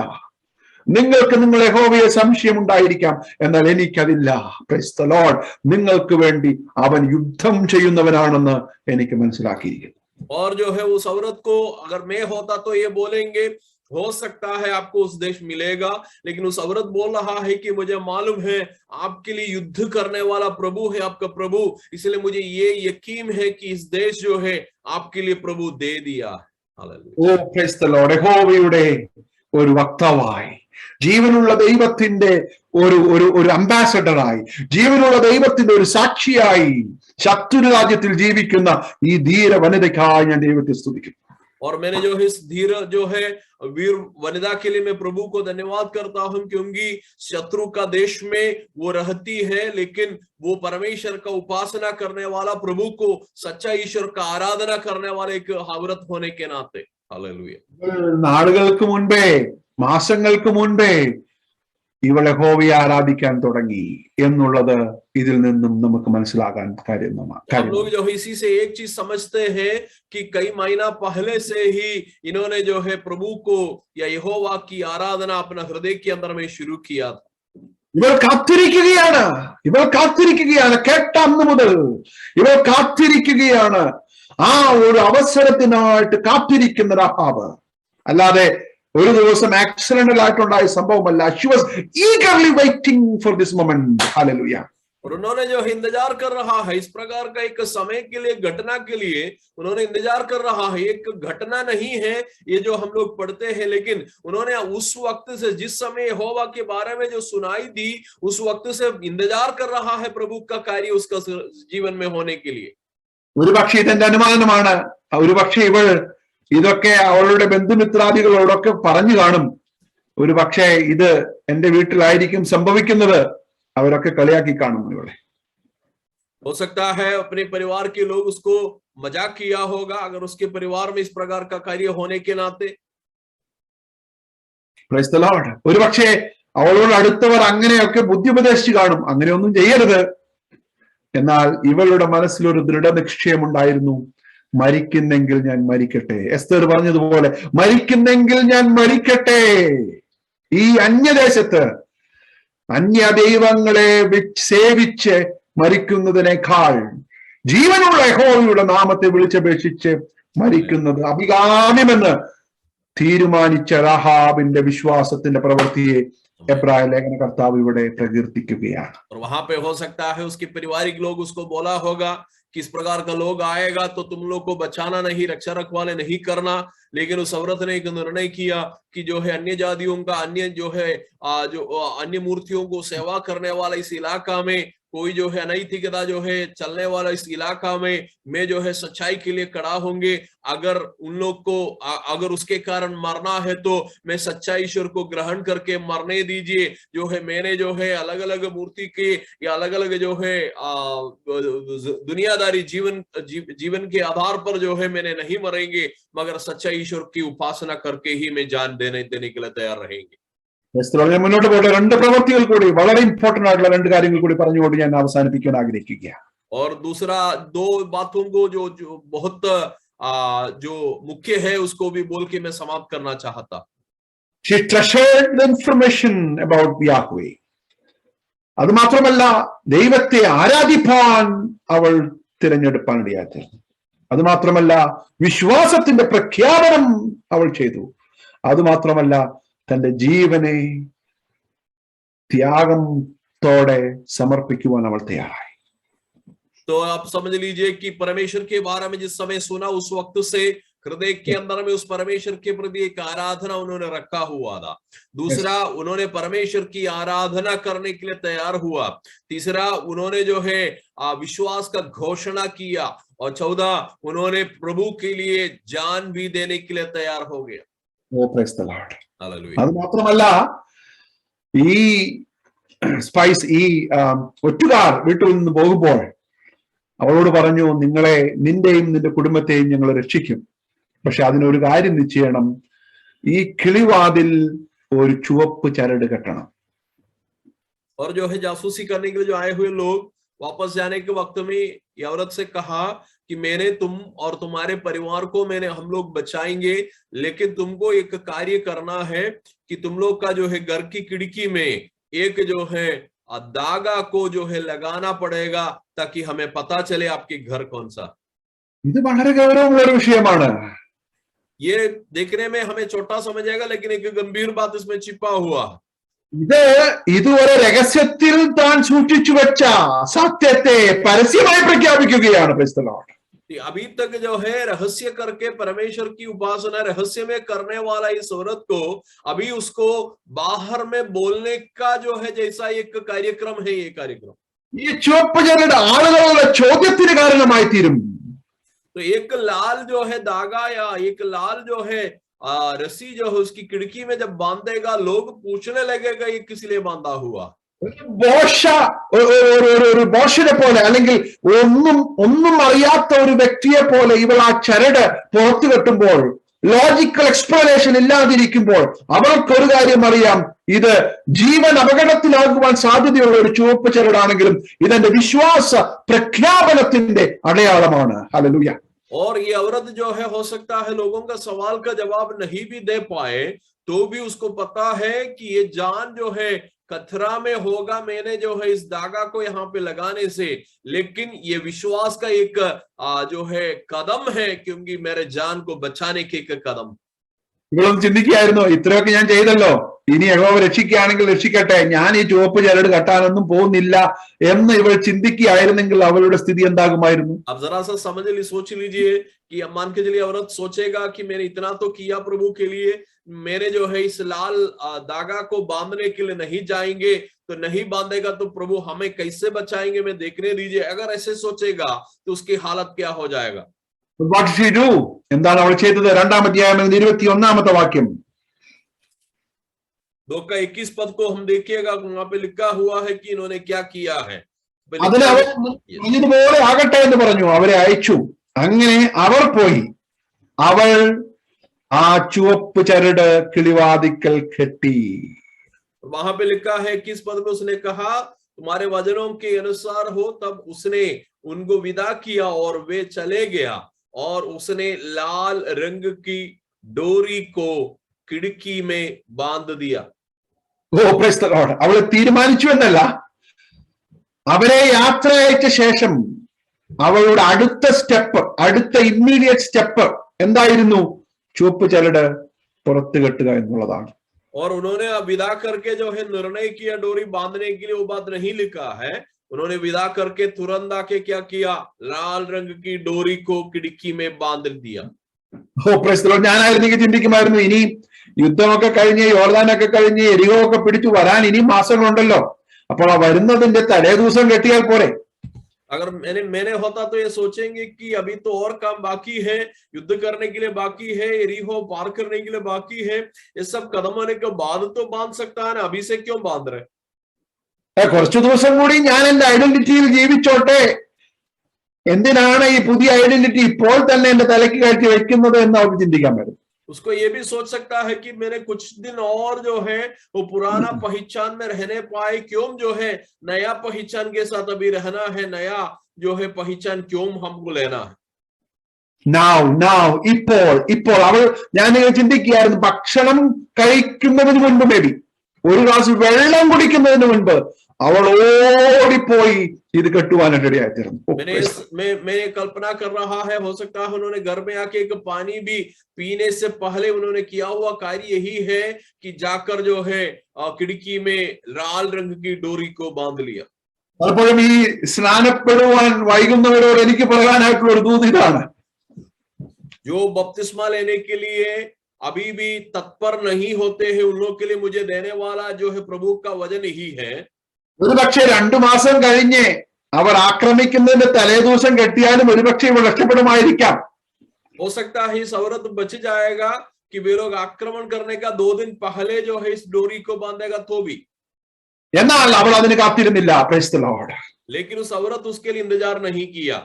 നിങ്ങൾക്ക് നിങ്ങൾ യഹോവയെ സംശയം ഉണ്ടായിരിക്കാം, എന്നാൽ എനിക്കതില്ല. Price the Lord. നിങ്ങൾക്ക് വേണ്ടി അവൻ യുദ്ധം ചെയ്യുന്നവനാണെന്ന് എനിക്ക് മനസ്സിലാക്കിയിരിക്കുന്നു. और जो है उस औरत को अगर मैं होता तो ये बोलेंगे, हो सकता है आपको उस देश मिलेगा, लेकिन उस औरत बोल रहा है कि मुझे मालूम है आपके लिए युद्ध करने वाला प्रभु है आपका प्रभु, इसलिए मुझे ये यकीन है कि इस देश जो है आपके लिए प्रभु दे दिया है। Hallelujah. Oh praise the Lord. യഹോവയുടെ ഒരു വക്താവായി, ജീവനുള്ള ദൈവത്തിന്റെ ഒരു അംബാസഡറായി, ജീവനുള്ള ദൈവത്തിന്റെ ഒരു സാക്ഷിയായി ശത്രു രാജ്യത്തിൽ ജീവിക്കുന്ന ഈ ധീര വനിതയ്ക്കായി ഞാൻ ദൈവത്തെ സ്തുതിക്കുന്നു. और मैंने जो है इस धीर जो है वीर वनिता के लिए मैं प्रभु को धन्यवाद करता हूं, क्योंकि शत्रु का देश में वो रहती है, लेकिन वो परमेश्वर का उपासना करने वाला, प्रभु को सच्चा ईश्वर का आराधना करने वाले एक औरत होने के नाते। हालेलुया। നാളുകൾക്ക് മുൻപേ, മാസങ്ങൾക്ക് മുൻപേ ഇവൾ യഹോവയെ ആരാധിക്കാൻ തുടങ്ങി എന്നുള്ളത് ഇതിൽ നിന്നും നമുക്ക് മനസ്സിലാകാൻ കാര്യമാണ്. हम लोग जो इसी से एक चीज समझते हैं कि कई महीना पहले से ही इन्होंने जो है प्रभु को या यहोवा की आराधना अपना हृदय के अंदर में शुरू किया था। ഇവൾ കാത്തിരിക്കുകയാണ് കേട്ട അന്ന് മുതൽ ഇവൾ കാത്തിരിക്കുകയാണ്. ആ ഒരു അവസരത്തിനായിട്ട് കാത്തിരിക്കുന്ന രാഹാബ്, അല്ലാതെ ഒരു ദിവസം ആക്സിഡന്റൽ ആയിട്ടുണ്ടായ സംഭവമല്ല. She was eagerly waiting for this moment. Hallelujah. और उन्होंने जो इंतजार कर रहा है इस प्रकार का एक समय के लिए, घटना के लिए उन्होंने इंतजार कर रहा है। एक घटना नहीं है ये जो हम लोग पढ़ते हैं, लेकिन उन्होंने उस वक्त से, जिस समय यहोवा के बारे में जो सुनाई दी, उस वक्त से इंतजार कर रहा है प्रभु का कार्य उसका जीवन में होने के लिए। ഒരുപക്ഷെ ഇതെന്റെ അനുമാനമാണ്. ഒരുപക്ഷെ ഇവൾ ഇതൊക്കെ അവളുടെ ബന്ധുമിത്രാദികളോടൊക്കെ പറഞ്ഞു കാണും. ഒരു പക്ഷേ ഇത് എന്റെ വീട്ടിലായിരിക്കും സംഭവിക്കുന്നത്, അവരൊക്കെ കളിയാക്കി കാണുന്നു ഇവിടെ. हो सकता है अपने परिवार के लोग उसको मजाक किया होगा अगर उसके परिवार में इस प्रकार का कार्य होने के नाते. Praise the Lord. ഒരു പക്ഷേ അവളോട് അടുത്തവർ അങ്ങനെയൊക്കെ ബുദ്ധി ഉപദേശിച്ച് കാണും, അങ്ങനെയൊന്നും ചെയ്യരുത്. എന്നാൽ ഇവളുടെ മനസ്സിലൊരു ദൃഢനിശ്ചയമുണ്ടായിരുന്നു, മരിക്കുന്നെങ്കിൽ ഞാൻ മരിക്കട്ടെ. എസ്തർ പറഞ്ഞതുപോലെ മരിക്കുന്നെങ്കിൽ ഞാൻ മരിക്കട്ടെ. ഈ അന്യദേശത്ത് അന്യ ദൈവങ്ങളെ സേവിച്ച് മരിക്കുന്നതിനേക്കാൾ ജീവനുള്ള യഹോവയുടെ നാമത്തെ വിളിച്ചപേക്ഷിച്ച് മരിക്കുന്നത് അഭികാമ്യമെന്ന് തീരുമാനിച്ച രാഹാബിന്റെ വിശ്വാസത്തിന്റെ പ്രവൃത്തിയെ എബ്രായ ലേഖന കർത്താവ് ഇവിടെ പ്രകീർത്തിക്കുകയാണ്. और वहां पे हो सकता है उसके पारिवारिक लोग उसको बोला होगा कि इस प्रकार का लोग आएगा तो तुम लोग को बचाना नहीं, रक्षा रखवाले नहीं करना, लेकिन उस औरत ने एक निर्णय किया कि जो है अन्य जातियों का, अन्य जो है जो अन्य मूर्तियों को सेवा करने वाला इस इलाका में कोई जो है अनैतिकता जो है चलने वाला इस इलाका में मैं जो है सच्चाई के लिए खड़ा होंगे. अगर उन लोग को अगर उसके कारण मरना है तो मैं सच्चा ईश्वर को ग्रहण करके मरने दीजिए. जो है मैंने जो है अलग अलग मूर्ति के या अलग अलग जो है दुनियादारी जीवन के आधार पर जो है मैंने नहीं मरेंगे, मगर सच्चा ईश्वर की उपासना करके ही मैं जान देने के लिए तैयार रहेंगे. മുന്നോട്ട് പോട്ടെ. രണ്ട് പ്രവൃത്തികൾ കൂടി, വളരെ ഇമ്പോർട്ടന്റ് ആയിട്ടുള്ള രണ്ട് കാര്യങ്ങൾ കൂടി പറഞ്ഞുകൊണ്ട് ഞാൻ അവസാനിപ്പിക്കാൻ ആഗ്രഹിക്കുകയാണ്. और दूसरा दो बातों को जो बहुत जो मुख्य है उसको भी बोल के मैं समाप्त करना चाहता. She treasured the information about Yahweh. അത് മാത്രമല്ല ദൈവത്തെ ആരാധിപ്പാൻ അവൾ തിരഞ്ഞെടുപ്പാൻ ഇടയായിത്തീർന്നു. അത് മാത്രമല്ല വിശ്വാസത്തിന്റെ പ്രഖ്യാപനം അവൾ ചെയ്തു. അത് മാത്രമല്ല തന്റെ ജീവനെ ത്യാഗത്തോടെ സമർപ്പിക്കുവാൻ അവൾ തയ്യാറായി. तो आप समझ लीजिए कि परमेश्वर के बारे में जिस समय सुना उस वक्त से हृदय के अंदर में उस परमेश्वर के प्रति एक आराधना उन्होंने रखा हुआ था. दूसरा उन्होंने परमेश्वर की आराधना करने के लिए तैयार हुआ. तीसरा उन्होंने जो है विश्वास का घोषणा किया. और चौथा उन्होंने प्रभु के लिए जान भी देने के लिए तैयार हो गया. Praise the Lord. Hallelujah. അത് മാത്രമല്ല ഈ സ്പൈസ് ഈ ഒറ്റുകാർ വീട്ടിൽ നിന്ന് പോകുമ്പോൾ അവളോട് പറഞ്ഞു, നിന്റെയും നിന്റെ കുടുംബത്തെയും ഞങ്ങൾ രക്ഷിക്കും, പക്ഷെ അതിനൊരു കാര്യം നിശ്ചയണം, ഈ കിളിവാതിൽ ഒരു ചുവപ്പ് ചരട് കെട്ടണം. और जो है जासूसी करने के लिए जो आए हुए लोग वापस जाने के वक्त में ये औरत से कहा कि मैंने तुम और तुम्हारे परिवार को हम लोग बचाएंगे, लेकिन तुमको एक कार्य करना है कि तुम लोग का जो है घर की खिड़की में एक जो है धागा को जो है लगाना पड़ेगा ताकि हमें पता चले आपके घर कौन सा. ഇത് വളരെ ഗൗരവമുള്ള ഒരു വിഷയമാണ്. ये देखने में हमें छोटा समझेगा, लेकिन एक गंभीर बात इसमें छिपा हुआ. ഇത് ഇതുവരെ രഹസ്യത്തിൽ താൻ സൂക്ഷിച്ചു വെച്ച സത്യത്തെ പരസ്യമായി പ്രഖ്യാപിക്കുകയാണ്. Praise the Lord. अभी तक जो है रहस्य करके परमेश्वर की उपासना रहस्य में करने वाला इस औरत को अभी उसको बाहर में बोलने का जो है जैसा एक कार्यक्रम है. ये कार्यक्रम ഈ ചുവപ്പ് ചരട് ആളുകളുടെ ചോദ്യത്തിന് കാരണമായി തീരും. तो एक लाल जो है धागा या एक लाल जो है रस्सी जो है उसकी खिड़की में जब बांधेगा लोग पूछने लगेगा ये किस लिए बांधा हुआ. ഒരു ബോഷനെ പോലെ അല്ലെങ്കിൽ ഒന്നും അറിയാത്ത ഒരു വ്യക്തിയെ പോലെ ഇവൾ ആ ചരട് പുറത്തു കെട്ടുമ്പോൾ, ലോജിക്കൽ എക്സ്പ്ലനേഷൻ ഇല്ലാതിരിക്കുമ്പോൾ അവൾക്കൊരു കാര്യം അറിയാം, ഇത് ജീവൻ അപകടത്തിലാകുവാൻ സാധ്യതയുള്ള ഒരു ചുവപ്പ് ചരടാണെങ്കിലും ഇതെന്റെ വിശ്വാസ പ്രഖ്യാപനത്തിന്റെ അടയാളമാണ്. ഹല്ലേലൂയ. और ये औरत जो है हो सकता है लोगों का सवाल का जवाब नहीं भी दे पाए तो भी उसको पता है कि ये जान जो है खतरा में होगा मैंने जो है इस धागा को यहाँ पे लगाने से, लेकिन ये विश्वास का एक जो है कदम है, क्योंकि मेरे जान को बचाने के एक कदम. ഇവളൊന്ന് ചിന്തിക്കുകയായിരുന്നു, ഇത്രയൊക്കെ ഞാൻ ചെയ്തല്ലോ, ഇനി യഹോവ രക്ഷിക്കുകയാണെങ്കിൽ രക്ഷിക്കട്ടെ, ഞാൻ ഈ ചുവപ്പ് ചരട് കെട്ടാനൊന്നും പോകുന്നില്ല എന്ന് ഇവൾ ചിന്തിക്കുകയായിരുന്നെങ്കിൽ അവളുടെ സ്ഥിതി എന്താകുമായിരുന്നു? अब जरा सा समझ सोच लीजिए कि मान के चलिए औरत सोचेगा कि मैंने इतना तो किया प्रभु के लिए, मेरे जो है इस लाल धागा को बांधने के लिए नहीं जाएंगे, तो नहीं बांधेगा तो प्रभु हमें कैसे बचाएंगे, मैं देखने दीजिए. अगर ऐसे सोचेगा तो उसकी हालत क्या हो जाएगा? What did she do? എന്താണ് അവൾ ചെയ്തത്? 2-ാം അധ്യായം 21-ാമത്തെ വാക്യം. 2 का 21 पद को हम देखिएगा, वहां पे लिखा हुआ है कि इन्होंने क्या किया है। അതിന് അവർ ഇതുപോലെ ആകട്ടെ എന്ന് പറഞ്ഞു, അവരെ അയച്ചു. അങ്ങനെ അവർ പോയി അവൾ ആ ചുവപ്പ് ചരട് കിളിവാതിക്കൽ കെട്ടി. वहां पे लिखा है 21 पद में उसने कहा तुम्हारे वचनों के अनुसार हो, तब उसने उनको विदा किया और वे चले गया और उसने लाल रंग की डोरी को खिड़की में बांध दिया. ഓ പ്രൈസ് ദി ലോർഡ്. അവള് തീരുമാനിച്ചു എന്നല്ല, അവരെ യാത്ര അയച്ച ശേഷം അവളുടെ അടുത്ത സ്റ്റെപ്പ്, അടുത്ത ഇമ്മീഡിയറ്റ് സ്റ്റെപ്പ് എന്തായിരുന്നു? ചുവപ്പ് ചരട് പുറത്ത് കെട്ടുക എന്നുള്ളതാണ്. और उन्होंने विदा करके जो है निर्णय किया डोरी बांधने के लिए, वो बात नहीं लिखा है. उन्होंने विदा करके तुरंत आके क्या किया? लाल रंग की डोरी को खिड़की में बांध दिया. ഓ പ്രൈസ് ദി ലോർഡ്. ഞാനായിരുന്നെങ്കിൽ ചിന്തിക്കുമായിരുന്നു, ഇനി യുദ്ധമൊക്കെ കഴിഞ്ഞ് യോർദാനൊക്കെ കഴിഞ്ഞ് എരിഹോ ഒക്കെ പിടിച്ചു വരാൻ ഇനിയും മാസങ്ങളുണ്ടല്ലോ, അപ്പോൾ ആ വരുന്നതിന്റെ തലേ ദിവസം കെട്ടിയാൽ പോരെ? अगर मैंने होता तो ये सोचेंगे कि अभी तो और काम बाकी है, युद्ध करने के लिए बाकी है, एरिहो पार करने के लिए बाकी है, ये सब कदम होने के बाद तो बांध सकता है ना, अभी से क्यों बांध रहे? കുറച്ചു ദിവസം കൂടി ഞാൻ എന്റെ ഐഡന്റിറ്റിയിൽ ജീവിച്ചോട്ടെ, എന്തിനാണ് ഈ പുതിയ ഐഡന്റിറ്റി ഇപ്പോൾ തന്നെ എന്റെ തലയ്ക്ക് കയറ്റി വെക്കുന്നത് എന്ന് അവർക്ക് ചിന്തിക്കാൻ പറ്റും. उसको ये भी सोच सकता है कि मैंने कुछ दिन और जो है वो पुराना पहचान में रहने पाए, क्यों जो है नया पहचान के साथ अभी रहना है, नया जो है पहचान क्यों हमको लेना है. ഇപ്പോൾ അവൾ, ഞാൻ ചിന്തിക്കുകയായിരുന്നു, ഭക്ഷണം കഴിക്കുന്നതിന് മുൻപ്, മേബി ഒരു ഗ്ലാസ് വെള്ളം കുടിക്കുന്നതിന് മുൻപ് അവൾ ഓടിപ്പോയി ഇത് കെട്ടുവാനായിട്ട് ഇടയായിത്തീർന്നു. मैं कल्पना कर रहा है, हो सकता है उन्होंने घर में आके एक पानी भी पीने से पहले उन्होंने किया हुआ कार्य यही है कि जाकर जो है खिड़की में लाल रंग की डोरी को बांध लिया. പലപ്പോഴും ഈ സ്നാനപ്പെടുവാൻ വൈകുന്നവരോട് എനിക്ക് പറയാനായിട്ടുള്ള ഒരു ദൂത് ഇതാണ്, जो बपतिस्मा लेने के लिए अभी भी तत्पर नहीं होते हैं, उन लोगों के लिए मुझे देने वाला जो है प्रभु का वचन ही है. ഒരുപക്ഷെ 2 മാസം കഴിഞ്ഞ് അവർ ആക്രമിക്കുന്നതിന്റെ തലേ ദിവസം കെട്ടിയാലും ഒരുപക്ഷെ ഇവർ രക്ഷപ്പെടുമായിരിക്കാം. हो सकता है इस औरत बच जाएगा कि वे लोग आक्रमण करने का 2 दिन पहले जो है इस डोरी को बांधेगा तो भी. എന്നാൽ അവൾ അതിന് കാത്തിരുന്നില്ല. Price the Lord. लेकिन उस औरत उसके लिए इंतजार नहीं किया.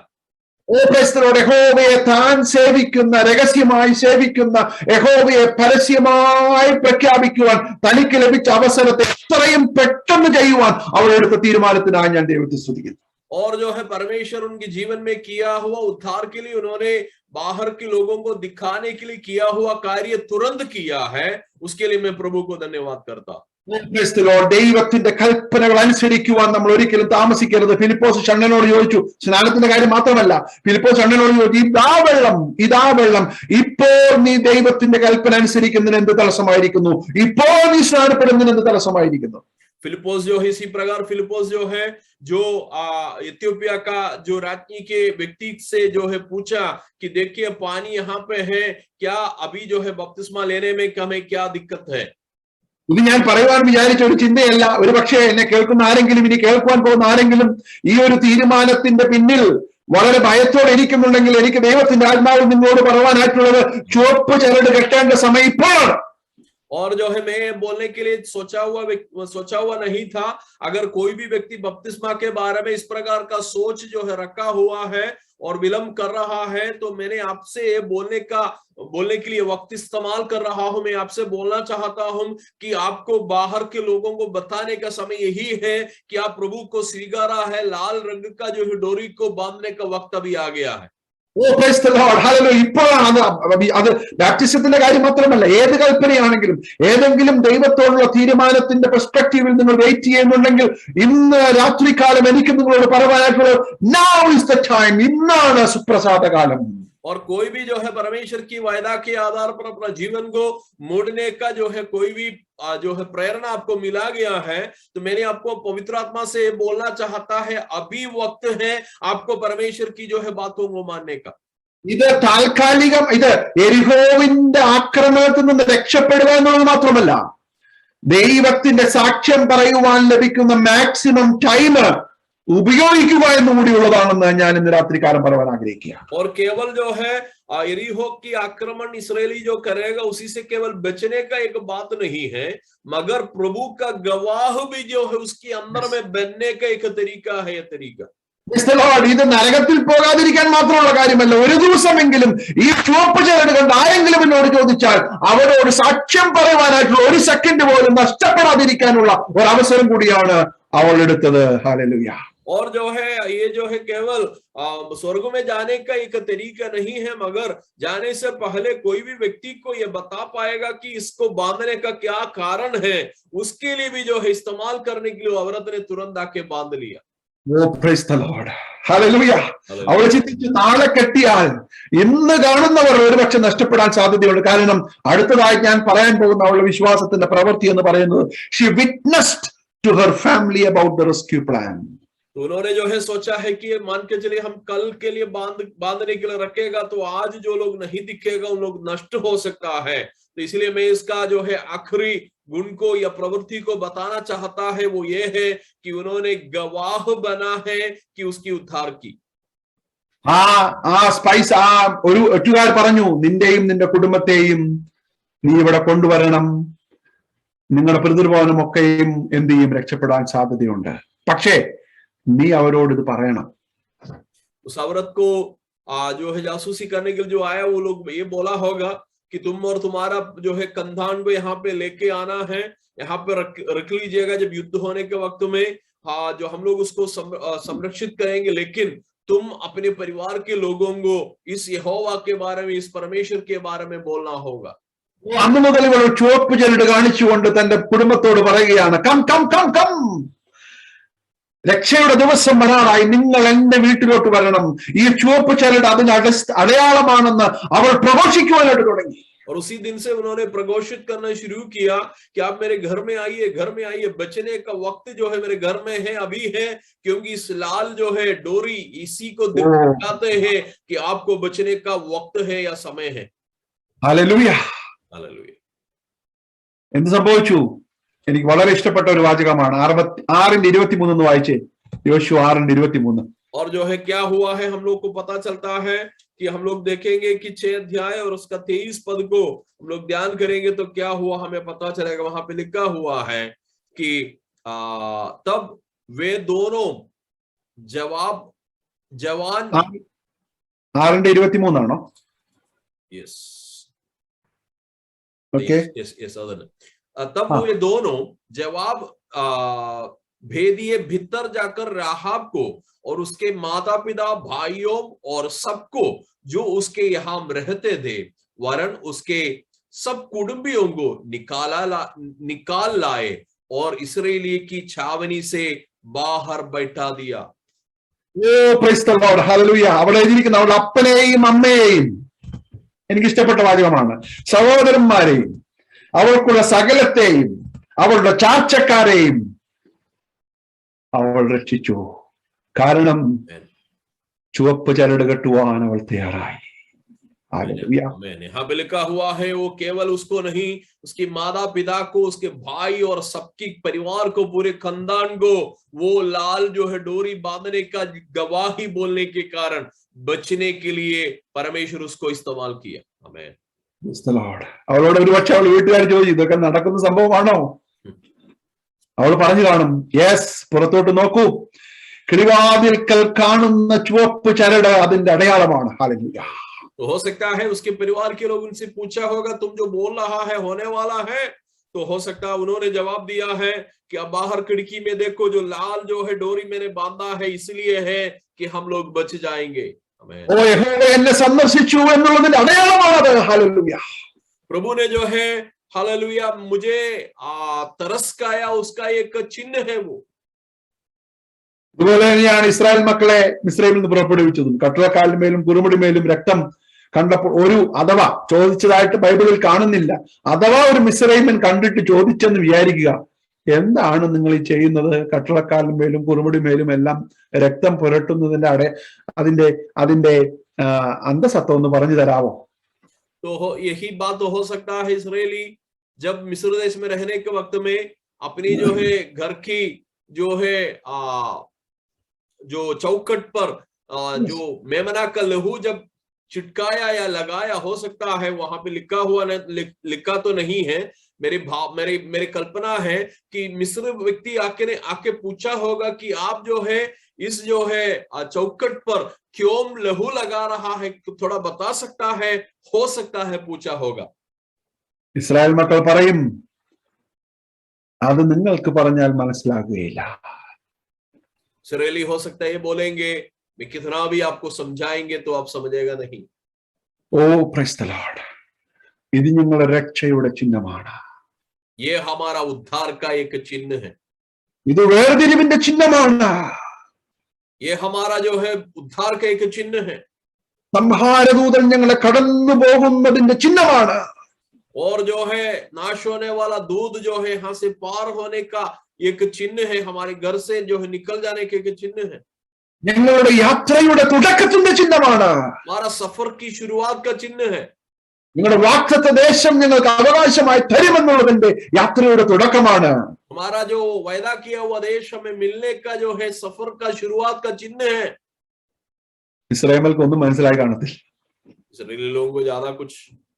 ഓ പ്രൈസ് ദി ലോർഡ്. യഹോവയെ താൻ സേവിക്കുന്ന, രഹസ്യമായി സേവിക്കുന്ന യഹോവയെ പരസ്യമായി പ്രഖ്യാപിക്കുവാൻ തനിക്ക് ലഭിച്ച അവസരത്തെ എത്രയും പെട്ടെന്ന് ചെയ്യുവാൻ അവളെടുത്ത തീരുമാനത്തിനായി ഞാൻ ദൈവത്തെ സ്തുതിക്കുന്നു. और जो है परमेश्वर उनके जीवन में किया हुआ उद्धार के लिए उन्होंने बाहर के लोगों को दिखाने के लिए किया हुआ कार्य तुरंत किया है, उसके लिए मैं प्रभु को धन्यवाद करता. ദൈവത്തിന്റെ കൽപ്പനകൾ അനുസരിക്കുവാൻ നമ്മൾ ഒരിക്കലും താമസിക്കരുത്. ഫിലിപ്പോസ് ഷണ്ണനോട് ചോദിച്ചു, സ്നാനത്തിന്റെ കാര്യം മാത്രമല്ല, ഫിലിപ്പോസ് ഷണ്ണനോട് ചോദിച്ചു, ഇതാ വെള്ളം, ഇപ്പോൾ നീ ദൈവത്തിന്റെ കൽപ്പന അനുസരിക്കുന്നതിന് എന്ത് തടസ്സമായിരിക്കുന്നു? ഇപ്പോൾ നീ സ്നാനപ്പെടുന്നതിന് എന്ത് തടസ്സമായിരിക്കുന്നു? फिलिपोस जो है इसी प्रकार फिलिपोस जो है जो इथियोपिया का जो राज्ञी के व्यक्ति से जो है पूछा कि देखिए पानी यहाँ पे है, क्या अभी जो है बपतिस्मा लेने में हमें क्या दिक्कत है? ഇത് ഞാൻ പറയുവാൻ വിചാരിച്ച ഒരു ചിന്തയല്ല. ഒരുപക്ഷെ എന്നെ കേൾക്കുന്ന ആരെങ്കിലും, ഇനി കേൾക്കുവാൻ പോകുന്ന ആരെങ്കിലും ഈ ഒരു തീരുമാനത്തിന്റെ പിന്നിൽ വളരെ ഭയത്തോടെ ഇരിക്കുന്നുണ്ടെങ്കിൽ എനിക്ക് ദൈവത്തിന്റെ ആത്മാവിൽ നിങ്ങളോട് പറയാനായിട്ടുള്ളത്, ചുവപ്പ് ചരട് കെട്ടേണ്ട സമയം ഇപ്പോഴാണ്. और जो है मैं बोलने के लिए सोचा हुआ नहीं था. अगर कोई भी व्यक्ति बपतिस्मा के बारे में इस प्रकार का सोच जो है रखा हुआ है और विलंब कर रहा है, तो मैंने आपसे बोलने के लिए वक्त इस्तेमाल कर रहा हूं. मैं आपसे बोलना चाहता हूं कि आपको बाहर के लोगों को बताने का समय यही है कि आप प्रभु को स्वीकारा है. लाल रंग का जो है डोरी को बांधने का वक्त अभी आ गया है. ഓ പ്രൈസ് ദി ലോർഡ്. ഹല്ലേലൂയ. ഇപ്പോഴാണ് അത് ബാപ്റ്റിസത്തിന്റെ കാര്യം മാത്രമല്ല, ഏത് കൽപ്പനയാണെങ്കിലും ഏതെങ്കിലും ദൈവത്തോടുള്ള തീരുമാനത്തിന്റെ പെർസ്പെക്റ്റീവിൽ നിങ്ങൾ വെയിറ്റ് ചെയ്യുന്നുണ്ടെങ്കിൽ ഇന്ന് രാത്രികാലം എനിക്ക് നിങ്ങളോട് പറയാനായിട്ടുള്ളത്, now is the time, ഇന്നാണ് സുപ്രസാദ കാലം. और कोई भी जो है परमेश्वर की वायदा के आधार पर अपना जीवन को मोड़ने का जो है कोई भी जो है प्रेरणा आपको मिला गया है, तो मैंने आपको पवित्र आत्मा से बोलना चाहता है, अभी वक्त है आपको परमेश्वर की जो है बातों को मानने का. ഇത് താൽക്കാലികം, ഇത് എരിഹോവിന്റെ ആക്രമണത്തിൽ നിന്ന് രക്ഷപ്പെടുക എന്നുള്ളത് മാത്രമല്ല, ദൈവത്തിന്റെ സാക്ഷ്യം പറയുവാൻ ലഭിക്കുന്ന മാക്സിമം ടൈം ഉപയോഗിക്കുക എന്നുകൂടിയുള്ളതാണെന്ന് ഞാൻ ഇന്ന് രാത്രികാലം പറയാൻ ആഗ്രഹിക്കുക. और केवल जो है यरीहो की आक्रमण इसराइली जो करेगा उसी से केवल बचने का एक बात नहीं है, मगर प्रभु का गवाह भी जो है उसके अंदर में बनने का एक तरीका है. ये तरीका ഇത് നരകത്തിൽ പോകാതിരിക്കാൻ മാത്രമുള്ള കാര്യമല്ല. ഒരു ദിവസമെങ്കിലും ഈ ചുവപ്പ് ചരട് കണ്ട് ആരെങ്കിലും എന്നോട് ചോദിച്ചാൽ അവരോട് സാക്ഷ്യം പറയുവാനായിട്ടുള്ള ഒരു സെക്കൻഡ് പോലും നഷ്ടപ്പെടാതിരിക്കാനുള്ള ഒരു അവസരം കൂടിയാണ് അവൾ എടുത്തത്. ഹല്ലേലൂയ. और जो है ये जो है केवल स्वर्ग में जाने का एक तरीका नहीं है, मगर जाने से पहले कोई भी व्यक्ति को ये बता पाएगा कि इसको बांधने का क्या कारण है, उसके लिए भी जो है इस्तेमाल करने के लिए औरत ने तुरंत आके बांध लिया. Oh, praise the Lord. Hallelujah. അവളെ ചിന്തിച്ച് താഴെ കെട്ടിയാൽ ഇന്ന് കാണുന്നവർ ഒരുപക്ഷെ നഷ്ടപ്പെടാൻ സാധ്യതയുണ്ട്. കാരണം അടുത്തതായി ഞാൻ പറയാൻ പോകുന്ന അവളുടെ വിശ്വാസത്തിന്റെ പ്രവൃത്തി എന്ന് പറയുന്നത് she witnessed to her family about the rescue plan. तो उन्होंने जो है सोचा है कि मान के चलिए हम कल के लिए बांधने के लिए रखेगा तो आज जो लोग नहीं दिखेगा उन लोग नष्ट हो सकता है. तो इसलिए मैं इसका जो है आखिरी गुण को या प्रवृत्ति को बताना चाहता है, वो ये है कि उन्होंने गवाह बना है कि उसकी उद्धार की. ആ സ്പൈസ് ഒരു എട്ടുകാർ പറഞ്ഞു, നിന്റെയും നിന്റെ കുടുംബത്തെയും നീ ഇവിടെ കൊണ്ടുവരണം, നിങ്ങളുടെ പിതൃഭവനം ഒക്കെയും എന്ത് ചെയ്യും, രക്ഷപ്പെടാൻ സാധ്യതയുണ്ട്. പക്ഷേ നീ അവരോട് ഇത് പറയണം. उस औरत को जो है जासूसी करने के लिए जो आया वो लोग ये बोला होगा कि तुम और तुम्हारा जो है कंधान को यहाँ पे लेके आना है, यहाँ पे रख लीजिएगा जब युद्ध होने के वक्त में. जो हम लोग उसको संरक्षित करेंगे, लेकिन तुम अपने परिवार के लोगों को इस यहोवा के बारे में, इस परमेश्वर के बारे में बोलना होगा. അന്ന് മുതൽ ഇവൾ ചുവപ്പ് ചരട് കാണിച്ചുകൊണ്ട് തന്റെ കുടുംബത്തോട് പറയുകയാണ്, കം കം കം കം, രക്ഷയുടെ ദിവസം വരാറായി, നിങ്ങൾ എന്റെ വീട്ടിലോട്ട് വരണം. ഈ ചുവപ്പ് ചരട് അതിന്റെ അടയാളമാണെന്ന് അവൾ പ്രഘോഷിക്കുവാനായിട്ട് തുടങ്ങി. और उसी दिन से उन्होंने प्रघोषित करना शुरू किया कि आप मेरे घर में आइए, घर में आइए, बचने का वक्त जो है मेरे घर में है, अभी है, क्योंकि इस लाल जो है डोरी इसी को दिखाते हैं कि आपको बचने का वक्त है या समय है. ഹല്ലേലൂയ. हालेलुया. എന്ത് സംഭവിച്ചു? എനിക്ക് വളരെ ഇഷ്ടപ്പെട്ട ഒരു വാചകമാണ്. 6:23 എന്ന് വായിച്ചേ. യോശുവ 6:23. और जो है क्या हुआ है हम लोग को पता चलता है कि हम लोग देखेंगे कि 6 अध्याय और उसका 23 पद को हम लोग ध्यान करेंगे तो क्या हुआ हमें पता चलेगा. वहां पे लिखा हुआ है कि तब वे दोनों जवान 6:23 ആണോ? Yes okay. यस तब वे दोनों जवाब भेदिए भीतर जाकर राहाब को और उसके माता पिता, भाइयों और सबको जो उसके यहाँ रहते थे, वरन उसके सब कुटुंबियों को निकाल लाए और इस्राएली की छावनी से बाहर बैठा दिया. Price the Lord. ഹല്ലേലൂയ. അവിടെ എഴുതിയിരിക്കുന്ന അവളുടെ അപ്പനെയും അമ്മയെയും, എനിക്ക് ഇഷ്ടപ്പെട്ട വാചകമാണ്, സഹോദരന്മാരെയും അവൾക്കുള്ള സകലത്തെയും അവളുടെ ചാർച്ചക്കാരെയും അവൾ രക്ഷിച്ചു. കാരണം ചുവപ്പ് ചരട് കെട്ടുവാൻ അവൾ തയ്യാറായി. यहाँ पे लिखा हुआ है वो केवल उसको नहीं, उसकी माता पिता को, उसके भाई और सबकी परिवार को, पूरे खानदान को वो लाल जो है डोरी बांधने का गवाही बोलने के कारण बचने के लिए परमेश्वर उसको इस्तेमाल किया. आमीन. അവളോട് ഒരുപക്ഷെ അവൾ വീട്ടുകാർ ചോദിച്ചു, ഇതൊക്കെ നടക്കുന്ന സംഭവമാണോ? അവൾ പറഞ്ഞു കാണും, യെസ്, പുറത്തോട്ട് നോക്കൂ, കിളിവാതിൽക്കൽ കാണുന്ന ചുവപ്പ് ചരട് അതിന്റെ അടയാളമാണ്. ഹല്ലേലൂയ. तो हो सकता है उसके परिवार के लोग उनसे पूछा होगा, तुम जो बोल रहा है होने वाला है? तो हो सकता है उन्होंने जवाब दिया है कि अब बाहर खिड़की में देखो, जो लाल जो है डोरी मैंने बांधा है इसलिए है कि हम लोग बच जाएंगे. आमीन. ഓ, യഹോവ എന്നെ സന്ദർശിച്ചു എന്നുള്ളതിന്റെ അടയാളമാണത്. ഹല്ലേലൂയ. प्रभु ने जो है हालेलुया मुझे तरस खाया, उसका एक चिन्ह है वो. ഇതുപോലെ തന്നെയാണ് ഇസ്രായേൽ മക്കളെ മിസ്രൈമിൽ നിന്ന് പുറപ്പെടുവിച്ചതും. കട്ടളക്കാലിന്മേലും കുറുമുടിമേലും രക്തം കണ്ടപ്പോൾ ഒരു അഥവാ ചോദിച്ചതായിട്ട് ബൈബിളിൽ കാണുന്നില്ല. അഥവാ ഒരു മിസ്രൈമൻ കണ്ടിട്ട് ചോദിച്ചെന്ന് വിചാരിക്കുക, എന്താണ് നിങ്ങൾ ഈ ചെയ്യുന്നത്? കട്ടളക്കാലിന്മേലും കുറുമുടിമേലും എല്ലാം രക്തം പുരട്ടുന്നതിന്റെ അതിന്റെ അന്തസത്വം ഒന്ന് പറഞ്ഞു തരാമോ? तो यही बात तो हो सकता है इस्राएली जब मिस्र देश में रहने के वक्त में अपनी जो है घर की जो है जो चौखट पर जो मेमना का लहू जब चिटकाया या लगाया, हो सकता है वहां पे लिखा तो नहीं है, मेरी कल्पना है कि मिस्र व्यक्ति आके पूछा होगा कि आप जो है इस जो है चौखट पर क्यों लहू लगा रहा है, थोड़ा बता सकता है, हो सकता है पूछा होगा. ഇസ്രായേൽ മക്കൾ പറയും, അത് നിങ്ങൾക്ക് പറഞ്ഞാൽ മനസ്സിലാകുകയില്ല. इसराइली हो सकता है ये बोलेंगे, मैं कितना भी आपको समझाएंगे तो आप समझेगा नहीं. ഓ പ്രൈസ് ദി ലോർഡ്, ഇത് ഞങ്ങളുടെ രക്ഷയുടെ ചിഹ്നമാണ്. ये हमारा उद्धार का एक चिन्ह है. ഇത് വേർതിരിവിന്റെ ചിഹ്നമാണ്. ये हमारा जो है उद्धार का एक चिन्ह है. സംഹാരദൂതൻ ഞങ്ങളെ കടന്നു പോകുന്നതിന്റെ ചിഹ്നമാണ്. और जो है नाश होने वाला दूध जो है यहाँ से पार होने का एक चिन्ह है, हमारे घर से जो है निकल जाने के एक चिन्ह है. ഞങ്ങളുടെ യാത്രയുടെ തുടക്കത്തിന്റെ ചിഹ്നമാണ്. हमारा सफर की शुरुआत का चिन्ह है. നിങ്ങളുടെ വാഗ്ദത്ത ദേശം ഞങ്ങൾക്ക് അവകാശമായി തരുമെന്നുള്ളതിന്റെ യാത്രയുടെ തുടക്കമാണ്. हमारा जो वायदा किया हुआ देश हमें मिलने का जो है सफर का शुरुआत का चिन्ह है. ഇസ്രായേൽക്ക് ഒന്നും മനസ്സിലായി കാണത്തില്ല. इसराइली लोगों को ज्यादा कुछ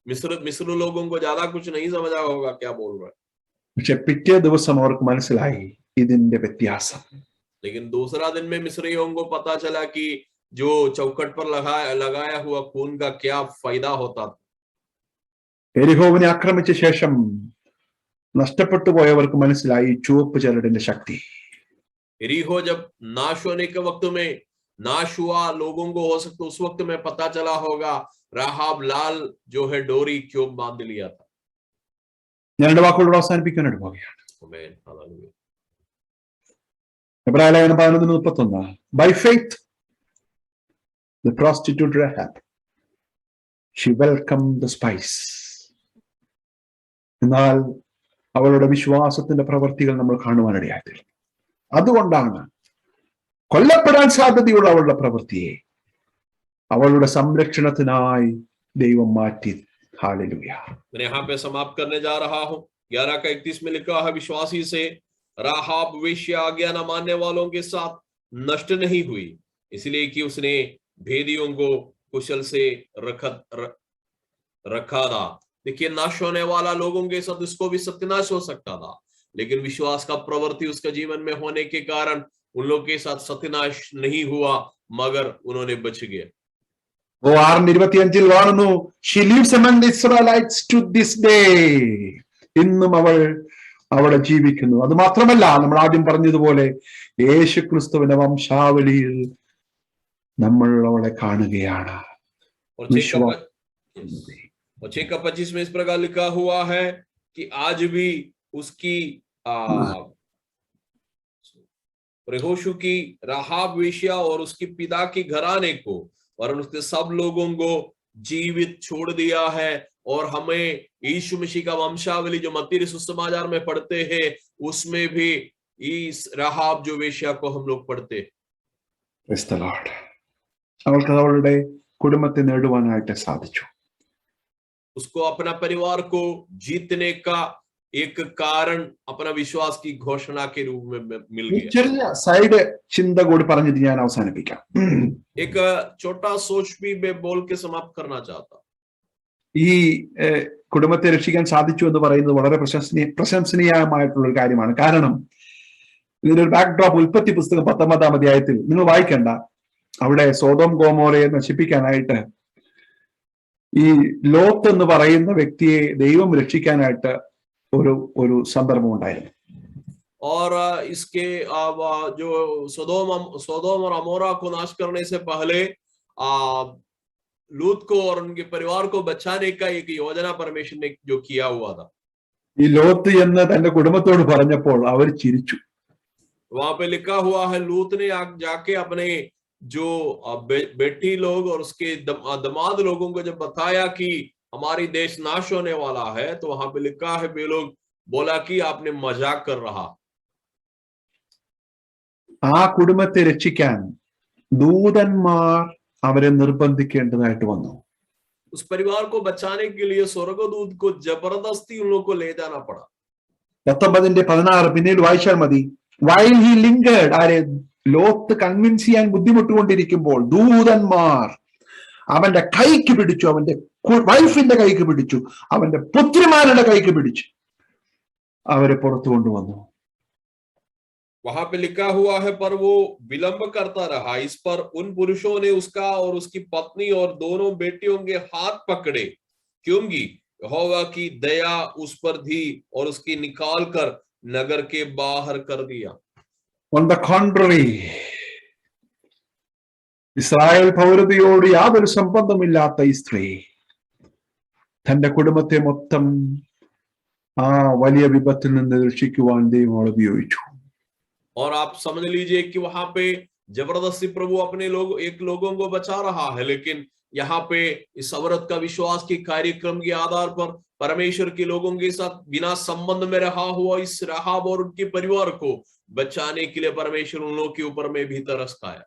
मिस्र लोगों को ज्यादा कुछ नहीं समझा होगा क्या बोल रहा है. പക്ഷെ പിറ്റേ ദിവസം അവർക്ക് മനസ്സിലായി ഇതിന്റെ വ്യത്യാസം. लेकिन दूसरा दिन में मिस्रियों को पता चला कि जो चौखट पर लगाया हुआ खून का क्या फायदा होता. എരിഹോവിനെ ആക്രമിച്ച ശേഷം നഷ്ടപ്പെട്ടു പോയവർക്ക് മനസ്സിലായി ചുവപ്പ് ചരടിന്റെ ശക്തി. एरीहो जब नाश होने के वक्त में नाश हुआ, लोगों को हो सकता उस वक्त में पता चला होगा राहाब लाल जो है डोरी क्यों बांध लिया था. ഞാൻ എന്റെ വാക്കുകളോട് അവസാനിപ്പിക്കാനായിട്ട് പോവുകയാണ്. आमीन, hallelujah. എബ്രായലേഖനം 11:31. By faith the prostitute Rahab, she welcomed the spice. എന്നാൽ അവളുടെ വിശ്വാസത്തിന്റെ പ്രവൃത്തികൾ നമ്മൾ കാണുവാനിടയായി. അതുകൊണ്ടാണ് കൊല്ലപ്പെടാൻ സാധ്യതയുള്ള അവളുടെ പ്രവൃത്തിയെ അവളുടെ സംരക്ഷണത്തിനായി ദൈവം മാറ്റി. हालेलुया. मैं यहाँ पे समाप्त करने जा रहा हूँ. 11:31 में लिखा है, विश्वासी से राहाब वेश्या आज्ञा न मानने वालों के साथ नष्ट नहीं हुई, इसलिए कि उसने भेदियों को कुशल से रखा था. देखिए, नाश होने वाला लोगों के साथ उसको भी सत्यानाश हो सकता था, लेकिन विश्वास का प्रवृत्ति उसका जीवन में होने के कारण उन लोगों के साथ सत्यानाश नहीं हुआ, मगर उन्होंने बच गए. 6:25 കാണുന്നു, she lives among the Israelites to this day. ഇന്നും അവൾ അവിടെ ജീവിക്കുന്നു. അത് മാത്രമല്ല, നമ്മൾ ആദ്യം പറഞ്ഞതുപോലെ യേശുക്രിസ്തുവിന്റെ വംശാവലിയിൽ നമ്മൾ അവളെ കാണുകയാണ്. और 6:25 में इस प्रकार लिखा हुआ है कि आज भी उसकी रेहोशु की राहाब वेश्या और उसकी पिता की घराने को और उसके सब लोगों को जीवित छोड़ दिया है. और हमें यीशु मसीह का वंशावली जो मत्ती सुसमाचार में पढ़ते हैं, उसमें भी इस राहाब जो वेश्या को हम लोग पढ़ते हैं. Praise the Lord. അവൾക്ക് അവളുടെ കുടുംബത്തെ നേടുവാനായിട്ട് സാധിച്ചു. उसको अपना परिवार को जीतने का एक कारण अपना विश्वास की घोषणा के रूप में मिल गया. ചെറിയ സൈഡ് ചിന്ത കൂടി പറഞ്ഞിട്ട് ഞാൻ അവസാനിപ്പിക്കാം. एक छोटा सोच भी मैं बोल के समाप्त करना चाहता. ഈ കുടുംബത്തെ രക്ഷിക്കാൻ സാധിച്ചു എന്ന് പറയുന്നത് വളരെ പ്രശംസനീയമായിട്ടുള്ള ഒരു കാര്യമാണ്. കാരണം ഇതിനൊരു ബാക്ക്ഡ്രോപ്പ് ഉൽപ്പത്തി പുസ്തകം 19-ാം അധ്യായത്തിൽ നിങ്ങൾ വായിക്കണ്ട. അവിടെ സോദോം ഗോമോറയെ നശിപ്പിക്കാനായിട്ട് ഈ ലോത്ത് എന്ന് പറയുന്ന വ്യക്തിയെ ദൈവം രക്ഷിക്കാനായിട്ട് ഒരു സന്ദർഭം ഉണ്ടായിരുന്നു. और इसके जो सोदोम और अमोरा को नाश करने से पहले लूत को और उनके परिवार को बचाने का एक योजना परमेश्वर ने जो किया हुआ था. ഈ ലോത്ത് എന്ന് തന്റെ കുടുംബത്തോട് പറഞ്ഞപ്പോൾ അവർ ചിരിച്ചു. वहां पे लिखा हुआ है, लूत ने जाके अपने जो बेटी लोग और उसके दमाद लोगों को जब बताया कि हमारी देश नाश होने वाला है, तो वहां पे लिखा है वे लोग बोला कि आपने मजाक कर रहा. ആ കുടുംബത്തെ രക്ഷിക്കാൻ ദൂതന്മാർ അവരെ നിർബന്ധിക്കേണ്ടതായിട്ട് വന്നു. उस परिवार को बचाने के लिए स्वर्गदूत को जबरदस्ती उन लोगों को ले जाना पड़ा. 19:16 പിന്നീട് വായിച്ചാൽ മതി. While he lingered, Lot convince ചെയ്യാൻ ബുദ്ധിമുട്ടുകൊണ്ടിരിക്കുമ്പോൾ ദൂതന്മാർ അവന്റെ കൈക്ക് പിടിച്ചു, അവന്റെ വൈഫിന്റെ കൈക്ക് പിടിച്ചു, അവന്റെ പുത്രിമാരുടെ കൈക്ക് പിടിച്ചു അവരെ പുറത്തു കൊണ്ടുവന്നു. वहां पे लिखा हुआ है पर वो विलंब करता रहा, इस पर उन पुरुषों ने उसका और उसकी पत्नी और दोनों बेटियों के हाथ पकड़े, क्योंकि यहोवा की दया उस पर थी और उसकी निकाल कर नगर के बाहर कर दिया. On the contrary, ഇസ്രായേൽ പൗരതയോട് യാതൊരു സംബന്ധമില്ലാത്ത ഈ സ്ത്രീ തന്റെ കുടുംബത്തെ മൊത്തം ആ വലിയ വിപത്തിൽ നിന്ന് രക്ഷിക്കുവാൻ ദൈവം അവളെ ഉപയോഗിച്ചു. और आप समझ लीजिए कि वहां पे जबरदस्ती प्रभु अपने लोगों को बचा रहा है, लेकिन यहाँ पे इस औरत का विश्वास के कार्यक्रम के आधार पर परमेश्वर के लोगों के साथ बिना संबंध में रहा हुआ इस राहाब और उनके परिवार को बचाने के लिए परमेश्वर उन लोगों के ऊपर में भी तरस खाया.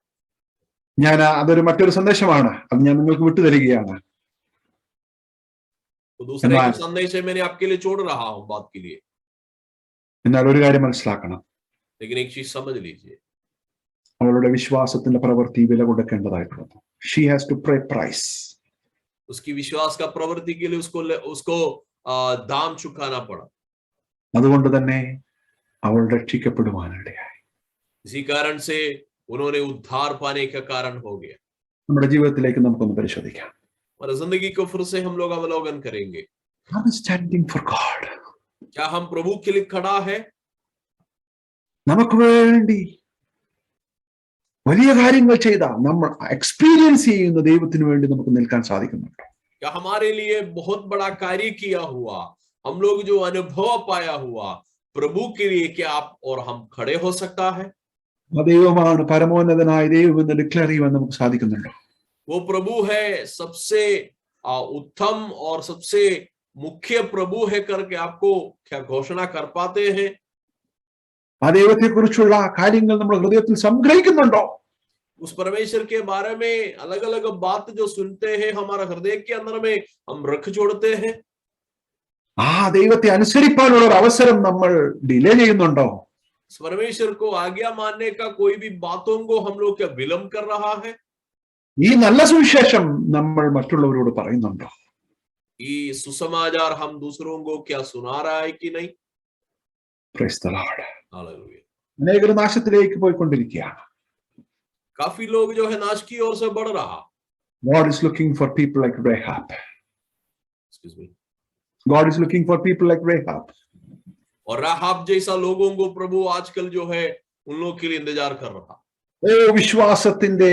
ഞാൻ അതൊരു മറ്റൊരു സന്ദേശമാണ്, അത് ഞാൻ നിങ്ങൾക്ക് വിട്ടുതരികയാണ്. तो दूसरे एक संदेश है, मैंने आपके लिए छोड़ रहा हूं बात के लिए. എന്നാൽ ഒരു കാര്യം മനസ്സിലാക്കണം, लेकिन एक चीज समझ लीजिए, അവളുടെ വിശ്വാസത്തിന്റെ പ്രവൃത്തി വില കൊടുക്കേണ്ടതായിട്ടുള്ളത്. She has to pay price. उसकी विश्वास का प्रवृत्ति के लिए उसको दाम चुकाना पड़ा. അതുകൊണ്ട് തന്നെ അവൾ രക്ഷിക്കപ്പെടുവാനിടയായി. इसी कारण से उन्होंने उद्धार पाने का कारण हो गया. നമ്മുടെ ജീവിതത്തിലേക്ക് നമുക്കൊന്ന് പരിശോധിക്കാം. और जिंदगी को फिर से हम लोग अवलोकन करेंगे. Are we standing for God? क्या हम प्रभु के लिए खड़ा है? നമുക്ക് വേണ്ടി വലിയ കാര്യങ്ങൾ ചെയ്ത നമ്മൾ എക്സ്പീരിയൻസ് ചെയ്യുന്ന ദൈവത്തിന് വേണ്ടി നമുക്ക് നിൽക്കാൻ സാധിക്കുന്നുണ്ട്. क्या हमारे लिए बहुत बड़ा कार्य किया हुआ, हम लोग जो अनुभव पाया हुआ प्रभु के लिए क्या आप और हम खड़े हो सकता है? ദൈവമാണ് പരമോന്നതനായ ദൈവം എന്ന് ഡിക്ലെയർ ചെയ്യാൻ നമുക്ക് സാധിക്കുന്നുണ്ടോ? वो प्रभु है, सबसे उत्तम और सबसे मुख्य प्रभु है करके आपको क्या घोषणा कर पाते हैं? ആ ദൈവത്തെ കുറിച്ചുള്ള കാര്യങ്ങൾ നമ്മൾ ഹൃദയത്തിൽ സംഗ്രഹിക്കുന്നുണ്ടോ? उस परमेश्वर के बारे में अलग अलग बात जो सुनते हैं हमारा हृदय के अंदर में हम रख जोड़ते हैं. ആ ദൈവത്തെ അനുസരിക്കാനുള്ള ഒരു അവസരം നമ്മൾ ഡിലേ ചെയ്യുന്നുണ്ടോ? परमेश्वर को आज्ञा मानने का कोई भी बातों को हम लोग क्या विलंब कर रहा है? ഈ നല്ല സുവിശേഷം നമ്മൾ മറ്റുള്ളവരോട് പറയുന്നുണ്ടോ? ये सुसमाचार हम दूसरों को क्या सुना रहा है कि नहीं? Praise the Lord. हालेलुया. അനേകർ നാശത്തിലേക്ക് പോയിക്കൊണ്ടിരിക്കുകയാണ്. काफी लोग जो है नाश की ओर से बढ़ रहा. God is looking for people like Rahab. Excuse me. God is looking for people like Rahab. और राहाब जैसा लोगों को प्रभु आजकल जो है उन लोगों के लिए इंतजार कर रहा. വിശ്വാസത്തിന്റെ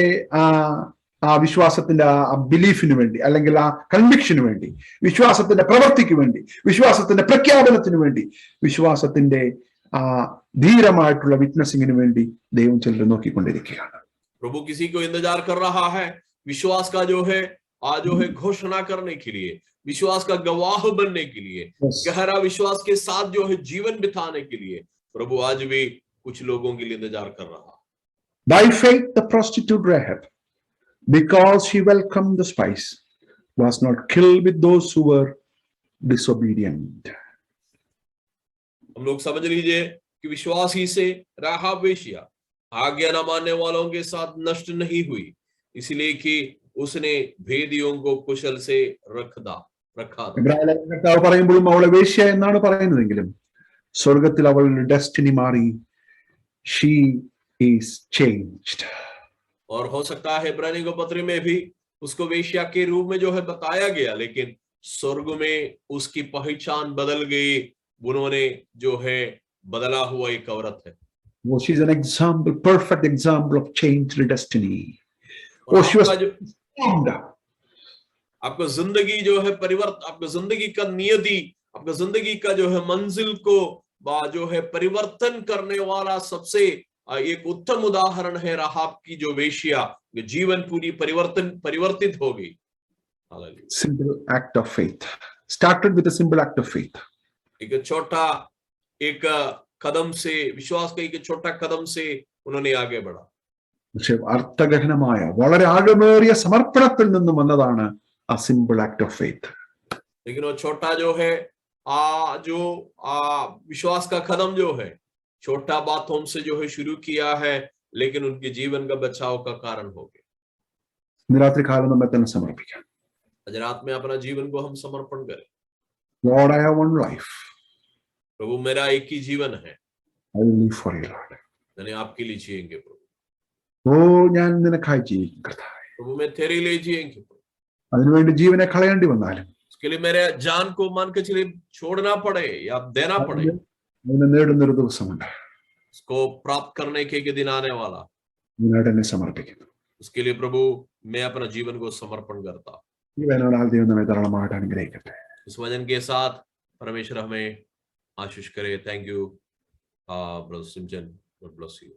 വിശ്വാസത്തിന്റെ ബിലീഫിന് വേണ്ടി, അല്ലെങ്കിൽ ആ കൺവിക്ഷന് വേണ്ടി, വിശ്വാസത്തിന്റെ പ്രവൃത്തിക്ക് വേണ്ടി, വിശ്വാസത്തിന്റെ പ്രഖ്യാപനത്തിന് വേണ്ടി, വിശ്വാസത്തിന്റെ ധീരമായിട്ടുള്ള വിറ്റ്നസിങ്ങിന് വേണ്ടി ദൈവം ചിലർ നോക്കിക്കൊണ്ടിരിക്കുകയാണ്. प्रभु किसी को इंतजार कर रहा है विश्वास का जो है घोषणा करने के लिए, विश्वास का गवाह बनने के लिए, गहरा विश्वास के साथ जो है जीवन बिताने के लिए प्रभु आज भी कुछ लोगों के लिए इंतजार कर रहा. By faith the prostitute Rahab, because she welcomed the spice, was not killed with those who were disobedient. हम लोग समझ लीजिए कि विश्वास ही से राहाब वेश्या आज्ञा न मानने वालों के साथ नष्ट नहीं हुई, इसलिए कि उसने भेदियों को कुशल से रखा. പറയുമ്പോഴും അവളെ വേശ്യ എന്നാണ് പറയുന്നതെങ്കിലും സ്വർഗത്തിൽ അവളുടെ ഡെസ്റ്റിനി മാറി. She is changed. और हो सकता है इब्रानी को पत्र में भी उसको वेश्या के रूप में जो है बताया गया, लेकिन स्वर्ग में उसकी पहचान बदल गई. उन्होंने जो है बदला हुआ एक औरत है. Well, she's an example, perfect example of changed destiny. She was आपको जिंदगी जो है परिवर्तन, आपको जिंदगी का नियति, आपको जिंदगी का जो है मंजिल को जो है परिवर्तन करने वाला सबसे एक उत्तम उदाहरण है राहाब की जो वेश्या, जीवन पूरी परिवर्तित हो गई. Simple act of faith. Started with a simple act of faith. एक छोटा एक कदम से, विश्वास का एक छोटा कदम से उन्होंने आगे बढ़ा. പക്ഷെ അർത്ഥഗഹനമായ വളരെ ആഴമേറിയ സമർപ്പണത്തിൽ നിന്നും വന്നതാണ് ആ സിമ്പിൾ ആക്ട് ഓഫ് ഫെയ്ത്ത്. लेकिन वो छोटा जो है विश्वास का कदम जो है छोटा बातों से जो है शुरू किया है, लेकिन उनके जीवन का बचाव का कारण हो गया। ഇന്ന് രാത്രികാലം നമ്മെ തന്നെ സമർപ്പിക്കാം. आज रात में अपना जीवन को हम समर्पण करें। Lord, I have one life. प्रभु मेरा एक ही जीवन है, I will live for you, Lord. मैंने आपके लिए जिएंगे प्रभु। ഞാൻ നിനക്കായി ജീവിക്കും കർത്താവേ. प्रभु मैं तेरे लिए जिएंगे प्रभु। അതിനുവേണ്ടി ജീവനെ കളയേണ്ടി വന്നാലും उसके लिए मेरे जान को मान के चलिए छोड़ना पड़े या देना पड़े, അതിനെ നേടുന്നൊരു ദിവസമുണ്ട്. उसको प्राप्त करने के एक दिन आने वाला, ഇതിനായിട്ട് എന്നെ സമർപ്പിക്കുന്നു. उसके लिए प्रभु मैं अपना जीवन को समर्पण करता। ഈ വചനങ്ങളാൽ ദൈവം നമ്മെ ധാരാളമായിട്ട് അനുഗ്രഹിക്കട്ടെ. इस वचन के साथ परमेश्वर हमें आशीष करे। थैंक यू ब्रदर सिमजन, गॉड ब्लेस यू।